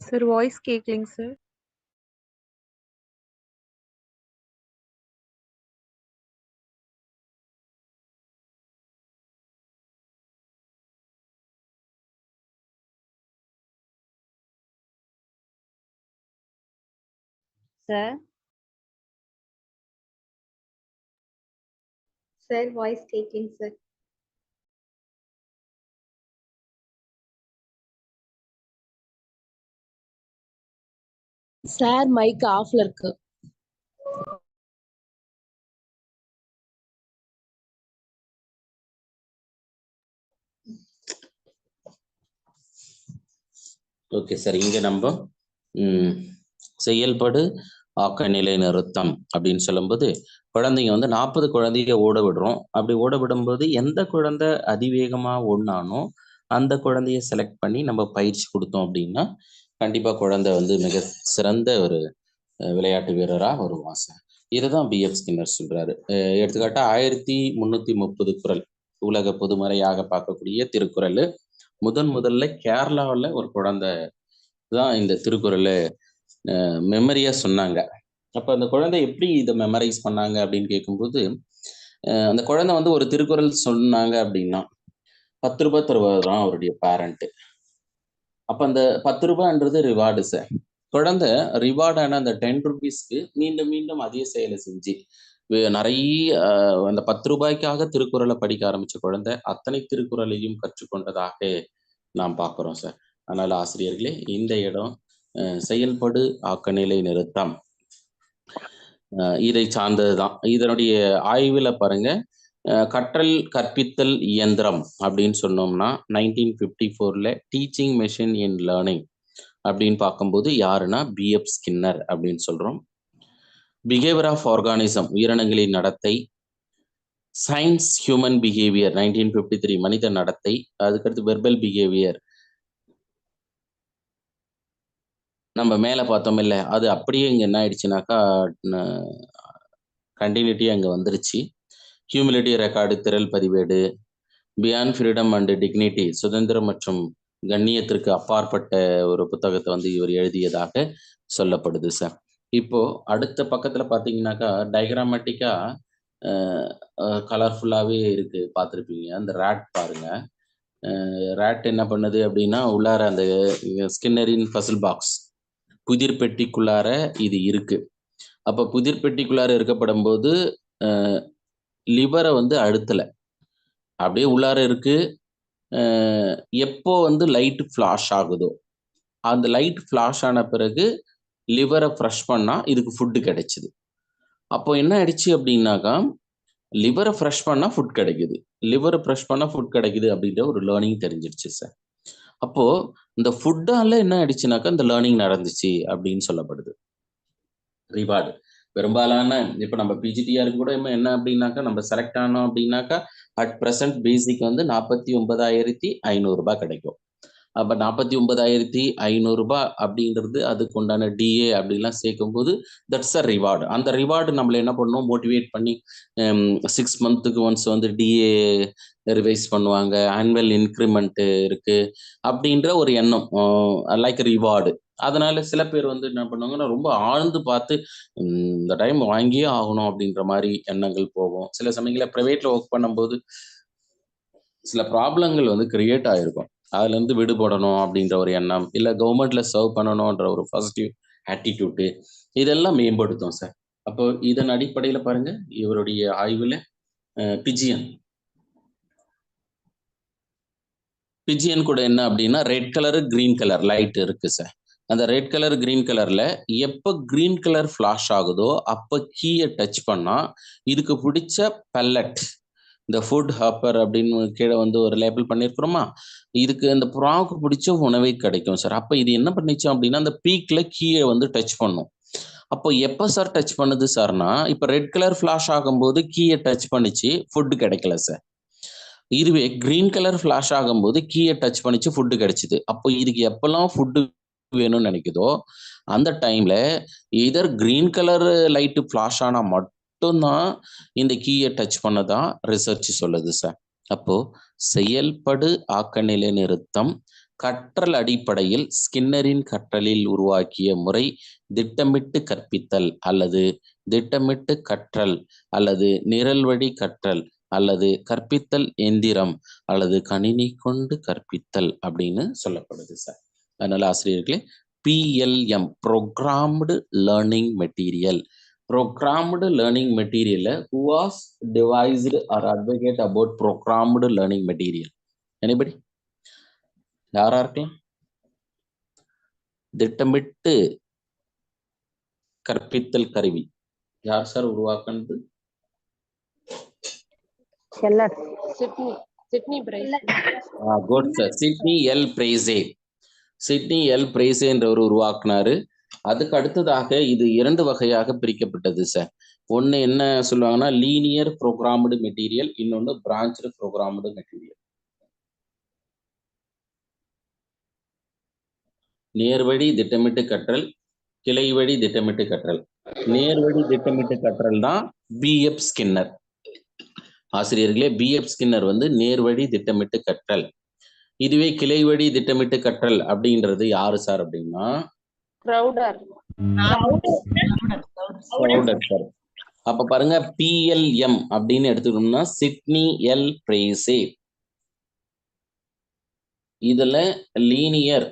Sir, voice கேக்கலைங்க sir. Sir. Sir, voice கேக்கலைங்க sir. சார் மைக் ஆஃப்ல இருக்கு. ஓகே சார், இங்க நம்ம செயல்படு ஆக்க நிலை நிறுத்தம் அப்படின்னு சொல்லும்போது குழந்தைங்க வந்து 40 குழந்தைய ஓட விடுறோம். அப்படி ஓட விடும்போது எந்த குழந்தை அதிவேகமா ஓடினானோ அந்த குழந்தைய செலக்ட் பண்ணி நம்ம பயிற்சி கொடுத்தோம் அப்படின்னா கண்டிப்பா குழந்தை வந்து மிக சிறந்த ஒரு விளையாட்டு வீரரா வருவான் சார். இதுதான் பிஎஃப் ஸ்கின்னர் சொல்றாரு. எடுத்துக்காட்டா 1330 குறள் உலக பொதுமறையாக பார்க்கக்கூடிய திருக்குறள். முதல்ல கேரளாவில் ஒரு குழந்தை தான் இந்த திருக்குறளை மெமரியா சொன்னாங்க. அப்ப அந்த குழந்தை எப்படி இதை மெமரைஸ் பண்ணாங்க அப்படின்னு கேட்கும்போது, அந்த குழந்தை வந்து ஒரு திருக்குறள் சொன்னாங்க அப்படின்னா 10 ரூபாய் தருவாராம் அவருடைய பேரண்ட். அப்ப அந்த 10 ரூபாய்ன்றது ரிவார்டு சார். குழந்தை ரிவார்டான அந்த 10 ருபீஸ்க்கு மீண்டும் மீண்டும் அதே செயலை செஞ்சு நிறைய அந்த 10 ரூபாய்க்காக திருக்குறளை படிக்க ஆரம்பிச்ச குழந்தை அத்தனை திருக்குறளையும் கற்றுக்கொண்டதாக நாம் பார்க்குறோம் சார். அதனால ஆசிரியர்களே இந்த இடம் செயல்படு ஆக்கநிலை நிறுத்தம் இதை சார்ந்தது தான். இதனுடைய ஆய்வில் பாருங்க, கற்றல் கற்பித்தல் இயந்திரம் அப்படின்னு சொன்னோம்னா 1954 டீச்சிங் மெஷின் இன் லேர்னிங் அப்படின்னு பார்க்கும்போது யாருன்னா பிஎஃப் ஸ்கின்னர் அப்படின்னு சொல்றோம். பிஹேவியர் ஆஃப் ஆர்கானிசம் உயிரினங்களின் நடத்தை, சயின்ஸ் ஹியூமன் பிஹேவியர் 1953 மனித நடத்தை, அதுக்கடுத்து வெர்பல் பிஹேவியர் நம்ம மேலே பார்த்தோம் இல்லை, அது அப்படியே இங்கே என்ன ஆயிடுச்சுனாக்கா கண்டினியூட்டியாக இங்கே வந்துருச்சு. ஹியூமிலிட்டி ரெக்கார்டு திரள் பதிவேடு, பியாண்ட் ஃப்ரீடம் அண்ட் டிக்னிட்டி சுதந்திரம் மற்றும் கண்ணியத்திற்கு அப்பாற்பட்ட ஒரு புத்தகத்தை வந்து இவர் எழுதியதாக சொல்லப்படுது சார். இப்போ அடுத்த பக்கத்தில் பார்த்தீங்கன்னாக்கா டயக்ராமேட்டிக்காக கலர்ஃபுல்லாகவே இருக்கு, பார்த்துருப்பீங்க. அந்த ரேட் பாருங்க. ரேட் என்ன பண்ணுது அப்படின்னா உள்ளார அந்த ஸ்கின்னரின் பசில் பாக்ஸ் புதிர் பெட்டிக்குள்ளார இது இருக்கு. அப்போ புதிர் பெட்டிக்குள்ளார இருக்கப்படும் போது லிவரை வந்து அழுத்தலை, அப்படியே உள்ளார இருக்கு. எப்போ வந்து லைட் ஃப்ளாஷ் ஆகுதோ அந்த லைட் ஃப்ளாஷ் ஆன பிறகு லிவரை ஃப்ரெஷ் பண்ணால் இதுக்கு ஃபுட்டு கிடைச்சிது. அப்போ என்ன ஆயிடுச்சு அப்படின்னாக்கா லிவரை ஃப்ரெஷ் பண்ணால் ஃபுட் கிடைக்குது, லிவரை ஃப்ரெஷ் பண்ணால் ஃபுட் கிடைக்குது அப்படின்ற ஒரு லேர்னிங் தெரிஞ்சிருச்சு சார். அப்போது இந்த ஃபுட்டால் என்ன ஆயிடுச்சுனாக்கா இந்த லேர்னிங் நடந்துச்சு அப்படின்னு சொல்லப்படுது. ரிவார்டு பெரும்பாலான இப்போ நம்ம பிஜிடிஆருக்கு கூட என்ன அப்படின்னாக்கா நம்ம செலக்ட் ஆனோம் அப்படின்னாக்கா அட் ப்ரெசன்ட் பேசிக் வந்து 49,500 கிடைக்கும். அப்போ 49,500 அப்படின்றது அதுக்கு உண்டான டிஏ அப்படிலாம் சேர்க்கும்போது தட்ஸ் அ ரிவார்டு. அந்த ரிவார்டு நம்மளை என்ன பண்ணணும், மோட்டிவேட் பண்ணி 6 மந்த்துக்கு ஒன்ஸ் வந்து டிஏ ரிவைஸ் பண்ணுவாங்க, ஆனுவல் இன்க்ரிமெண்ட் இருக்கு அப்படின்ற ஒரு எண்ணம், லைக் ரிவார்டு. அதனால சில பேர் வந்து என்ன பண்ணுவாங்கன்னா ரொம்ப ஆழ்ந்து பார்த்து இந்த டைம் வாங்கியே ஆகணும் அப்படின்ற மாதிரி எண்ணங்கள் போகும். சில சமயங்களில் ப்ரைவேட்ல ஒர்க் பண்ணும்போது சில ப்ராப்ளங்கள் வந்து கிரியேட் ஆகிருக்கும், அதுலேருந்து விடுபடணும் அப்படின்ற ஒரு எண்ணம், இல்லை கவர்மெண்ட்ல சர்வ் பண்ணணுன்ற ஒரு பாசிட்டிவ் ஆட்டிடியூட்டு, இதெல்லாம் மேம்படுத்தும் சார். அப்போ இதன் அடிப்படையில் பாருங்க இவருடைய ஆய்வில் பிஜியன் கூட என்ன அப்படின்னா red colour green colour light இருக்கு சார். அந்த ரெட் கலர் கிரீன் கலர்ல எப்போ கிரீன் கலர் ஃப்ளாஷ் ஆகுதோ அப்போ கீயை டச் பண்ணா இதுக்கு பிடிச்ச பெல்லட், இந்த ஃபுட் ஹாப்பர் அப்படின்னு கீழே வந்து ஒரு லேபிள் பண்ணியிருக்கிறோமா, இதுக்கு இந்த ப்ராவுக்கு பிடிச்ச உணவே கிடைக்கும் சார். அப்போ இது என்ன பண்ணிச்சோம் அப்படின்னா அந்த பீக்ல கீயை வந்து டச் பண்ணும். அப்போ எப்போ சார் டச் பண்ணுது சார்னா இப்போ ரெட் கலர் ஃப்ளாஷ் ஆகும்போது கீயை டச் பண்ணிச்சு, ஃபுட்டு கிடைக்கல சார். இதுவே கிரீன் கலர் ஃப்ளாஷ் ஆகும்போது கீயை டச் பண்ணிச்சு, ஃபுட்டு கிடைச்சிது. அப்போ இதுக்கு எப்பெல்லாம் ஃபுட்டு வேணும்னு நினைக்குதோ அந்த டைம்ல இதர் கிரீன் கலர் லைட்டு ஃப்ளாஷ் ஆனா மட்டும்தான் இந்த கீயை டச் பண்ணதான் ரிசர்ச் சொல்லுது சார். அப்போ செயல்படு ஆக்கநிலை நிறுத்தம் கற்றல் அடிப்படையில் ஸ்கின்னரின் கற்றலில் உருவாக்கிய முறை திட்டமிட்டு கற்பித்தல் அல்லது திட்டமிட்டு கற்றல் அல்லது நிரல்வழி கற்றல் அல்லது கற்பித்தல் எந்திரம் அல்லது கணினி கொண்டு கற்பித்தல் அப்படின்னு சொல்லப்படுது சார். அதனால ஆசிரியர்களே PLM programmed learning material, programmed learning material, who was devised or advocate about programmed learning material? Anybody? யாரா இருக்கலாம்? திட்டமிட்டு கற்பித்தல் கருவி யார் சார் உருவாக்குனது? Good sir, Sidney L Pressey. Sidney L Pressey என்றவர் உருவாக்குனாரு. அதுக்கு அடுத்ததாக இது 2 வகையாக பிரிக்கப்பட்டது சார். ஒன்று என்ன சொல்லுவாங்கன்னா லீனியர் ப்ரோக்ராம்டு மெட்டீரியல், இன்னொன்று பிரான்ச்டு ப்ரோக்ராம்டு மெட்டீரியல். நேர்வழி திட்டமிட்டு கற்றல், கிளை வழி திட்டமிட்டு கற்றல். நேர்வழி திட்டமிட்டு கற்றல் தான் பிஎஃப் ஸ்கின்னர். ஆசிரியர்களே பிஎஃப் ஸ்கின்னர் வந்து நேர்வழி திட்டமிட்டு கற்றல். இதுவே கிளை வழி திட்டமிட்டு கற்றல் அப்படின்றது யாரு சார் அப்படின்னா அப்ப பாருங்க பிஎல்எம் அப்படின்னு எடுத்துக்கணும்னா சிட்னி எல் பிரேசே. இதுல லீனியர்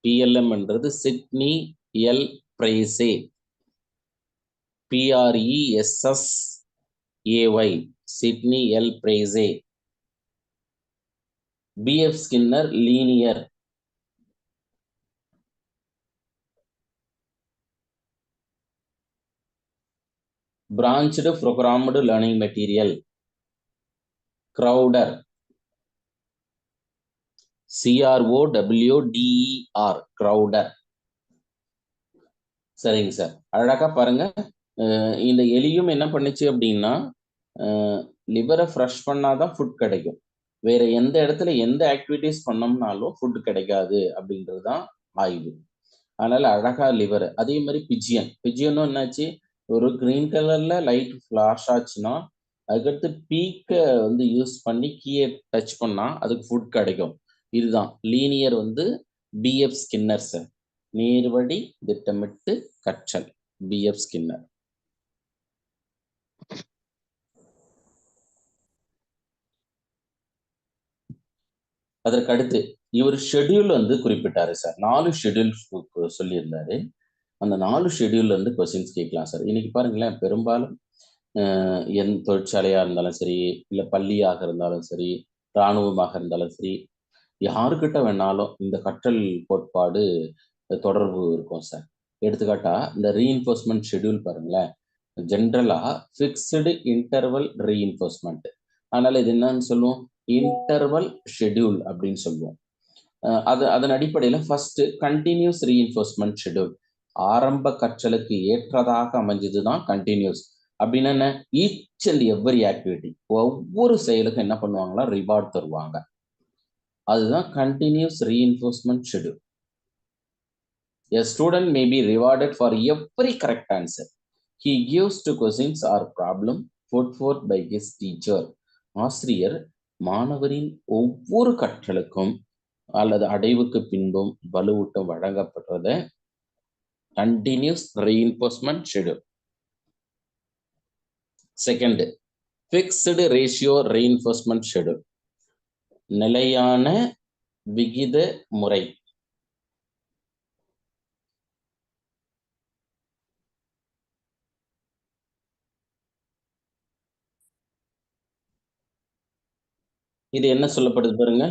பிஎல்எம் என்றது Sidney L Pressey, PRESSAY, Sidney L Pressey. BF Skinner linear. Branched programmed learning material. Crowder. CROWDER. Crowder. சரிங்க சார். அழகா பாருங்க. இந்த எலியும் என்ன பண்ணுச்சு அப்படின்னா லிவரை ஃப்ரெஷ் பண்ணாதான் ஃபுட் கிடைக்கும். வேற எந்த இடத்துல எந்த ஆக்டிவிட்டிஸ் பண்ணோம்னாலும் ஃபுட் கிடைக்காது அப்படின்றது தான் ஆய்வு. அதனால அழகா லிவர். அதே மாதிரி பிஜியனும் என்னாச்சு, ஒரு கிரீன் கலர்ல லைட் ஃபிளாஷ் ஆச்சுன்னா அதுக்கடுத்து பீக்கை வந்து யூஸ் பண்ணி கீயை டச் பண்ணா அதுக்கு ஃபுட் கிடைக்கும். இதுதான் லீனியர் வந்து BF ஸ்கின்னர் சார். நீர்வழி திட்டமிட்டு கற்றல் BF ஸ்கின்னர். அதற்கு அடுத்து இவர் ஷெட்யூல் வந்து குறிப்பிட்டாரு சார். 4 ஷெட்யூல் சொல்லியிருந்தாரு. அந்த 4 ஷெட்யூல்ல இருந்து கொஸ்டின்ஸ் கேட்கலாம் சார். இன்னைக்கு பாருங்களேன், பெரும்பாலும் என் தொழிற்சாலையா இருந்தாலும் சரி, இல்லை பள்ளியாக இருந்தாலும் சரி, இராணுவமாக இருந்தாலும் சரி, யாருக்கிட்ட வேணாலும் இந்த கற்றல் கோட்பாடு தொடர்பு இருக்கும் சார். எடுத்துக்காட்டா இந்த ரீஇன்ஃபோர்ஸ்மெண்ட் ஷெட்யூல் பாருங்களேன், ஜென்ரலா ஃபிக்ஸ்டு இன்டர்வல் ரீஇன்ஃபோர்ஸ்மெண்ட். அதனால இது என்னன்னு சொல்லுவோம், இன்டர்வல் ஷெட்யூல் அப்படின்னு சொல்லுவோம். அதன் அடிப்படையில் ஃபர்ஸ்ட் கண்டினியூஸ் ரீஇன்ஃபோர்ஸ்மெண்ட் ஷெட்யூல், ஆரம்ப கற்றலுக்கு ஏற்றதாக அமைஞ்சதுதான் கண்டினியூஸ். அப்படின்னா என்ன, ஈச் அண்ட் எவ்ரி ஆக்டிவிட்டி, ஒவ்வொரு செயலுக்கும் என்ன பண்ணுவாங்களா, ரிவார்ட் தருவாங்க. அதுதான் continuous reinforcement schedule. A student may be rewarded for every correct answer he gives to questions or problem put forth by his teacher. ஆசிரியர் மாணவரின் ஒவ்வொரு கற்றலுக்கும் அல்லது அடைவுக்கு பின்பும் வலுவூட்டம் வழங்கப்படுறத continuous reinforcement schedule. Second, fixed ratio reinforcement schedule, நிலையான விகித முறை. இது என்ன சொல்லப்படுது பாருங்க.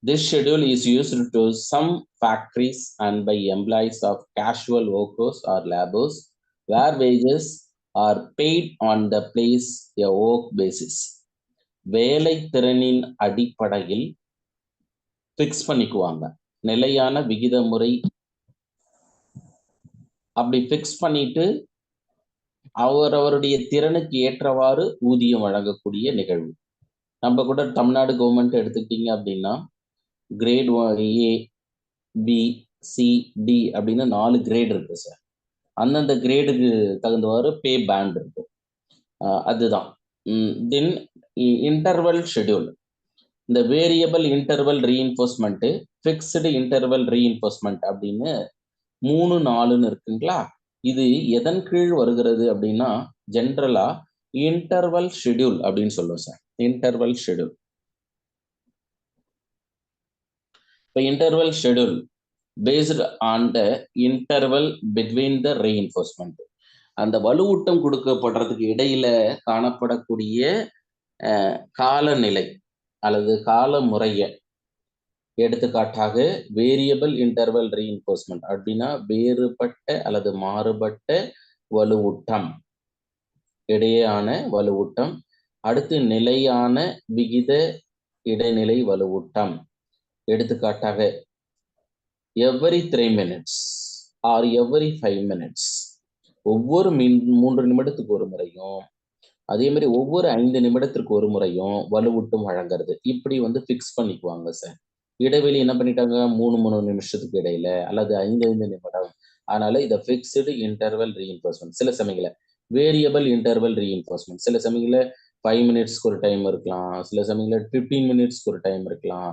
This schedule is used to some factories and by employees of casual workers or laborers where wages are paid on the place a work basis. வேலை திறனின் அடிப்படையில் ஃபிக்ஸ் பண்ணிக்குவாங்க நிலையான விகித முறை. அப்படி ஃபிக்ஸ் பண்ணிட்டு அவரவருடைய திறனுக்கு ஏற்றவாறு ஊதியம் வழங்கக்கூடிய நிகழ்வு. நம்ம கூட தமிழ்நாடு கவர்மெண்ட் எடுத்துக்கிட்டீங்க அப்படின்னா great A, B, C, D அப்படின்னு 4 கிரேட் இருக்கு சார். அந்தந்த கிரேடுக்கு தகுந்தவாறு பே பேண்ட் இருக்கு. அதுதான். தென் இன்டர்வல் ஷெட்யூல், இந்த variable interval reinforcement, fixed interval reinforcement அப்படின்னு 3, 4ன்னு இருக்குங்களா. இது எதன் கீழ் வருகிறது அப்படின்னா ஜென்ரலா இன்டர்வல் ஷெட்யூல் அப்படின்னு சொல்லுவோம் சார். Interval schedule. இப்போ interval schedule based on the interval between the reinforcement, அந்த வலுவூட்டம் கொடுக்கப்படுறதுக்கு இடையில காணப்படக்கூடிய காலநிலை அல்லது கால முறையை, எடுத்துக்காட்டாக வேரியபிள் இன்டர்வல் ரீஇன்ஃபோர்ஸ்மெண்ட் அப்படின்னா வேறுபட்ட அல்லது மாறுபட்ட வலுவூட்டம், இடையேயான வலுவூட்டம். அடுத்து நிலையான விகித இடைநிலை வலுவூட்டம், எடுத்துக்காட்டாக every 3 minutes or every 5 minutes, ஒவ்வொரு 3 நிமிடத்துக்கு ஒரு முறையும் அதே மாதிரி ஒவ்வொரு 5 நிமிடத்திற்கு ஒரு முறையும் வலுவூட்டம் வழங்குறது. இப்படி வந்து ஃபிக்ஸ் பண்ணிக்குவாங்க சார். இடைவெளி என்ன பண்ணிட்டாங்க, 3 நிமிஷத்துக்கு இடையில அல்லது 5 நிமிடம். அதனால இதை ஃபிக்ஸ்டு இன்டர்வல் ரீஇன்ஃபோர்ஸ்மெண்ட். சில சமயங்கள வேரியபிள் இன்டர்வல் ரீஇன்ஃபோர்ஸ்மெண்ட், சில சமயங்கள 5 minutesக்கு ஒரு டைம் இருக்கலாம், சில சமயங்கள 15 minutesக்கு ஒரு டைம் இருக்கலாம்.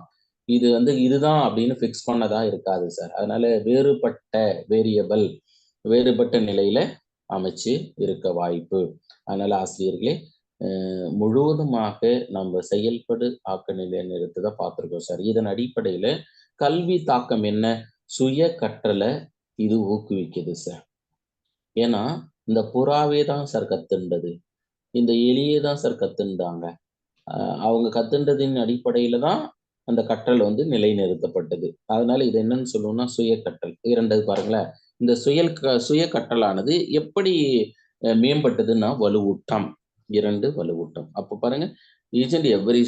இது வந்து இதுதான் அப்படின்னு ஃபிக்ஸ் பண்ணதா இருக்காது சார். அதனால வேறுபட்ட வேரியபிள், வேறுபட்ட நிலையில அமைச்சு இருக்க வாய்ப்பு. அதனால ஆசிரியர்களே முழுவதுமாக நம்ம செயல்படு ஆக்க நிலை நிறுத்ததை பார்த்துருக்கோம் சார். இதன் அடிப்படையில கல்வி தாக்கம் என்ன, சுய கற்றலை இது ஊக்குவிக்குது சார். ஏன்னா இந்த புறாவே தான் சார் கத்துண்டது, இந்த எலியே தான் சார் கத்துண்டாங்க. அவங்க கத்துண்டதின் அடிப்படையில தான் அந்த கற்றல் வந்து நிலைநிறுத்தப்பட்டது. அதனால இது என்னன்னு சொல்லுவோம்னா சுய கற்றல். இரண்டாவது பாருங்களேன், இந்த சுய கற்றலானது எப்படி மேம்பட்டதுன்னா வலுவூட்டம். 2 வலுவூட்டம். அப்போ பாருங்க, each and every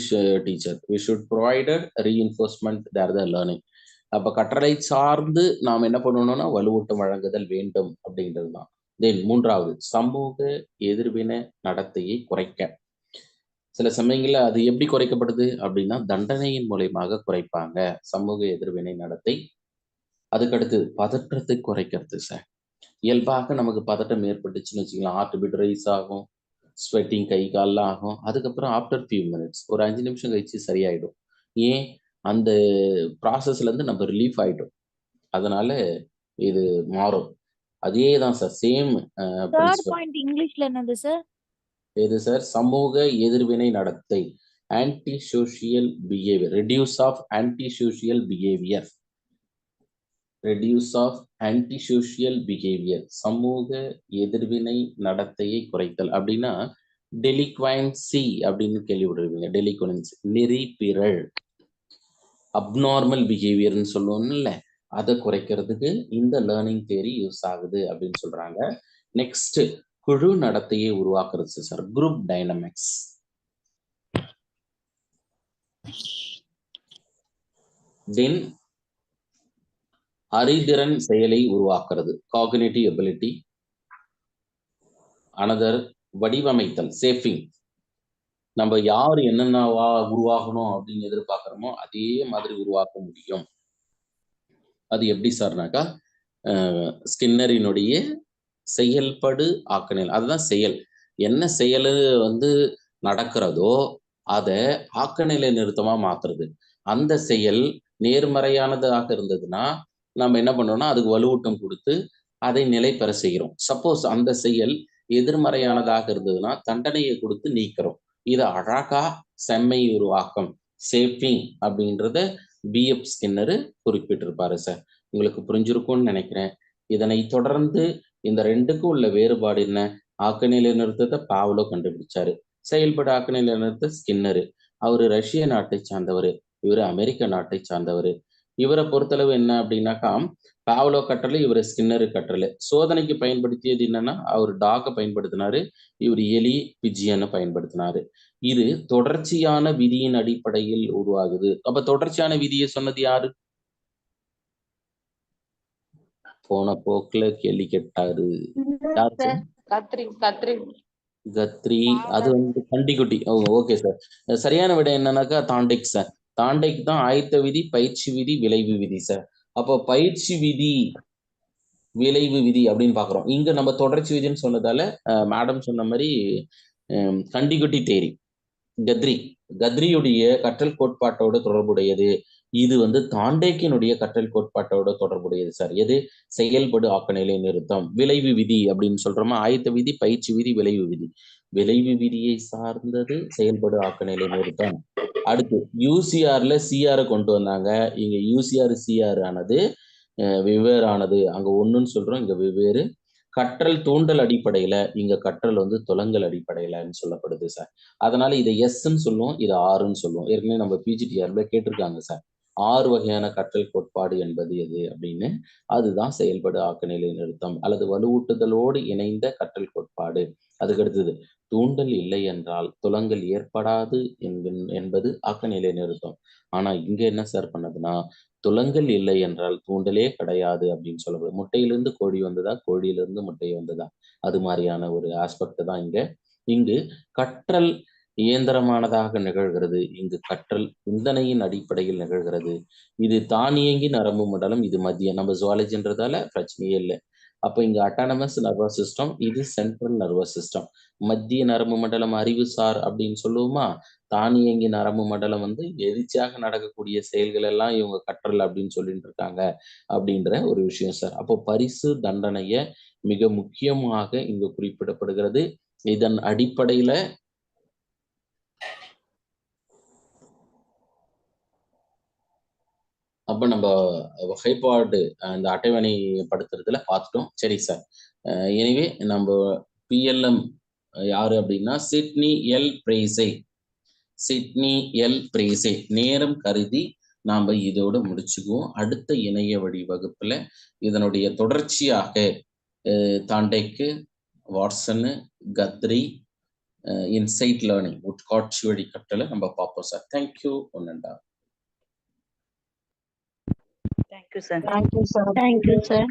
teacher we should provided reinforcement there the learning. அப்ப கற்றலை சார்ந்து நாம் என்ன பண்ணணும்னா வலுவூட்டம் வழங்குதல் வேண்டும் அப்படின்றது தான். தென் 3வது சமூக எதிர்வினை நடத்தையை குறைக்க. சில சமயங்கள்ல அது எப்படி குறைக்கப்படுது அப்படின்னா தண்டனையின் மூலயமாக குறைப்பாங்க சமூக எதிர்வினை நடத்தை. அதுக்கடுத்து பதற்றத்தை குறைக்கிறது சார். இயல்பாக நமக்கு பதட்டம் ஏற்பட்டுச்சுன்னு வச்சுக்கலாம், ஹார்ட் பீட் ரைஸ் ஆகும், ஸ்வெட்டிங் கை கால்லாம் ஆகும். அதுக்கப்புறம் ஆஃப்டர் ஃபியூ மினிட்ஸ் ஒரு 5 நிமிஷம் கழிச்சு சரியாயிடும். ஏன்? அந்த ப்ராசஸ்ல இருந்து நம்ம ரிலீஃப் ஆயிட்டோம். அதனால இது மாறும். அதே தான் sir, same third principle. Point இங்கிலீஷ்ல என்னது சார்? எது சார்? சமூக எதிர்வினை நடத்தை, anti social behaviour, reduce of anti social behaviour, reduce of anti social behaviour, சமூக எதிர்வினை நடத்தையை குறைத்தல். அப்படின்னா டெலிக்வன்சி அப்படின்னு கேள்விப்படுவீங்க. டெலிக்வன்சி நெறிப்பிரள், அப்நார்மல் பிஹேவியர்னு சொல்லுவோம்ல, அதை குறைக்கிறதுக்கு இந்த லேர்னிங் தியரி யூஸ் ஆகுது அப்படின்னு சொல்றாங்க. நெக்ஸ்ட் குழு நடத்தையை உருவாக்குறது சார், குரூப் டைனமிக்ஸ். தென் அறிதிறன் செயலை உருவாக்குறது, காக்னிட்டிவ் எபிலிட்டி. அனதர் வடிவமைத்தல், சேஃபிங். நம்ம யார் என்னென்னவா உருவாகணும் அப்படின்னு எதிர்பார்க்கிறோமோ அதே மாதிரி உருவாக்க முடியும். அது எப்படி சார்னாக்கா ஸ்கின்னரினுடைய செயல்படு ஆக்கநிலை. அதுதான் செயல். என்ன செயல் வந்து நடக்கிறதோ அதை ஆக்கநிலை நிறுத்தமா மாத்துறது. அந்த செயல் நேர்மறையானதாக இருந்ததுன்னா நம்ம என்ன பண்ணோம்னா அதுக்கு வலுவூட்டம் கொடுத்து அதை நிலை பெற செய்கிறோம். சப்போஸ் அந்த செயல் எதிர்மறையானதாக இருந்ததுன்னா தண்டனையை கொடுத்து நீக்கிறோம். இது அழகா செம்மை உருவாக்கம், சேஃபிங் அப்படின்றத பிஎஃப் ஸ்கின்னரு குறிப்பிட்டிருப்பாரு சார். உங்களுக்கு புரிஞ்சிருக்கும்னு நினைக்கிறேன். இதனை தொடர்ந்து இந்த ரெண்டுக்கும் உள்ள வேறுபாடு என்ன? ஆக்கநிலை நிறுத்தத்தை பாவ்லோ கண்டுபிடிச்சாரு, செயல்பட ஆக்கநிலை நிறுத்த ஸ்கின்னரு. அவரு ரஷ்ய நாட்டை சார்ந்தவர், இவரு அமெரிக்க நாட்டை சார்ந்தவர். இவரை பொறுத்தளவு என்ன அப்படின்னாக்கா பாவ்லோ கற்றலை, இவர் ஸ்கின்னரு கற்றலை. சோதனைக்கு பயன்படுத்தியது என்னன்னா அவர் டாகை பயன்படுத்தினாரு, இவர் எலி பிஜியனை பயன்படுத்தினாரு. இது தொடர்ச்சியான விதியின் அடிப்படையில் உருவாகுது. அப்ப தொடர்ச்சியான விதியை சொன்னது யாரு? போன போக்குல கேள்வி கேட்டாரு. யார் சார்? கத்ரி. அது வந்து கண்டிக்குட்டி. Okay sir. சரியான விடை என்னன்னாக்கா தாண்டேக் சார். தாண்டேக் தான் ஆயத்த விதி, பயிற்சி விதி, விளைவு விதி சார். அப்போ பயிற்சி விதி, விளைவு விதி அப்படின்னு பாக்குறோம். இங்க நம்ம தொடர்ச்சி விதின்னு சொன்னதால மேடம் சொன்ன மாதிரி கண்டிக்குட்டி தேரி, கத்ரியுடைய கற்றல் கோட்பாட்டோட தொடர்புடையது. இது வந்து தாண்டேக்கினுடைய கற்றல் கோட்பாட்டோட தொடர்புடையது சார். எது? செயல்படு ஆக்கநிலை நிறுத்தம், விளைவு விதி அப்படின்னு சொல்றோமா, ஆயத்த விதி, பயிற்சி விதி, விளைவு விதி. விளைவு விதியை சார்ந்தது செயல்படு ஆக்கநிலை நிறுத்தம். அடுத்து யூசிஆர்ல சிஆர் கொண்டு வந்தாங்க. இங்க யூசிஆர் சிஆர் ஆனது வெவ்வேறானது. அங்க ஒண்ணுன்னு சொல்றோம், இங்க வெவ்வேறு. கற்றல் தூண்டல் அடிப்படையில, இங்க கற்றல் வந்து துலங்கல் அடிப்படையிலன்னு சொல்லப்படுது சார். அதனால இதை எஸ்ன்னு சொல்லுவோம், இதை ஆறுன்னு சொல்லுவோம். ஏற்கனவே நம்ம பிஜிடிஆர்ல கேட்டிருக்காங்க சார், 6 வகையான கற்றல் கோட்பாடு என்பது எது அப்படின்னு. அதுதான் செயல்படு ஆக்கநிலை நிறுத்தம் அல்லது வலுவூட்டுதலோடு இணைந்த கற்றல் கோட்பாடு. அதுக்கடுத்தது தூண்டல் இல்லை என்றால் துலங்கல் ஏற்படாது என்பது ஆக்கநிலை நிறுத்தம். ஆனா இங்க என்ன சார் பண்ணதுன்னா துலங்கல் இல்லை என்றால் தூண்டலே கிடையாது அப்படின்னு சொல்லப்படுது. முட்டையிலிருந்து கோழி வந்ததா, கோழியிலிருந்து முட்டை வந்ததா, அது மாதிரியான ஒரு ஆஸ்பெக்ட் தான் இங்கு கற்றல் இயந்திரமானதாக நிகழ்கிறது. இங்கு கற்றல் சிந்தனையின் அடிப்படையில் நிகழ்கிறது. இது தானியங்கி நரம்பு மண்டலம், இது மத்திய. நம்ம ஜுவாலஜின்றதால பிரச்சனையே இல்லை. அப்போ இங்க அட்டானமஸ் நர்வஸ் சிஸ்டம், இது சென்ட்ரல் நர்வஸ் சிஸ்டம். மத்திய நரம்பு மண்டலம் அறிவுசார் அப்படின்னு சொல்லுவோமா, தானியங்கி நரம்பு மண்டலம் வந்து எதிர்ச்சியாக நடக்கக்கூடிய செயல்கள் எல்லாம் இவங்க கற்றல் அப்படின்னு சொல்லிட்டு இருக்காங்க அப்படின்ற ஒரு விஷயம் சார். அப்போ பரிசு தண்டனைய மிக முக்கியமாக இங்கு குறிப்பிடப்படுகிறது. இதன் அடிப்படையில அப்ப நம்ம வகைப்பாடு இந்த அட்டவணைப்படுத்துறதுல பார்த்துட்டோம். சரி சார். எனவே நம்ம பிஎல்எம் யாரு அப்படின்னா Sidney L Pressey. Sidney L Pressey. நேரம் கருதி நாம இதோட முடிச்சுக்குவோம். அடுத்த இணைய வழி வகுப்புல இதனுடைய தொடர்ச்சியாக தாண்டேக்கு, வாட்சனு, கத்ரி, இன்சைட் லேர்னிங் உட்காட்சி வழி கட்டளை நம்ம பார்ப்போம் சார். தேங்க்யூ. ஒன்னண்டா. Thank you, sir. Thank you, sir. Thank you, sir.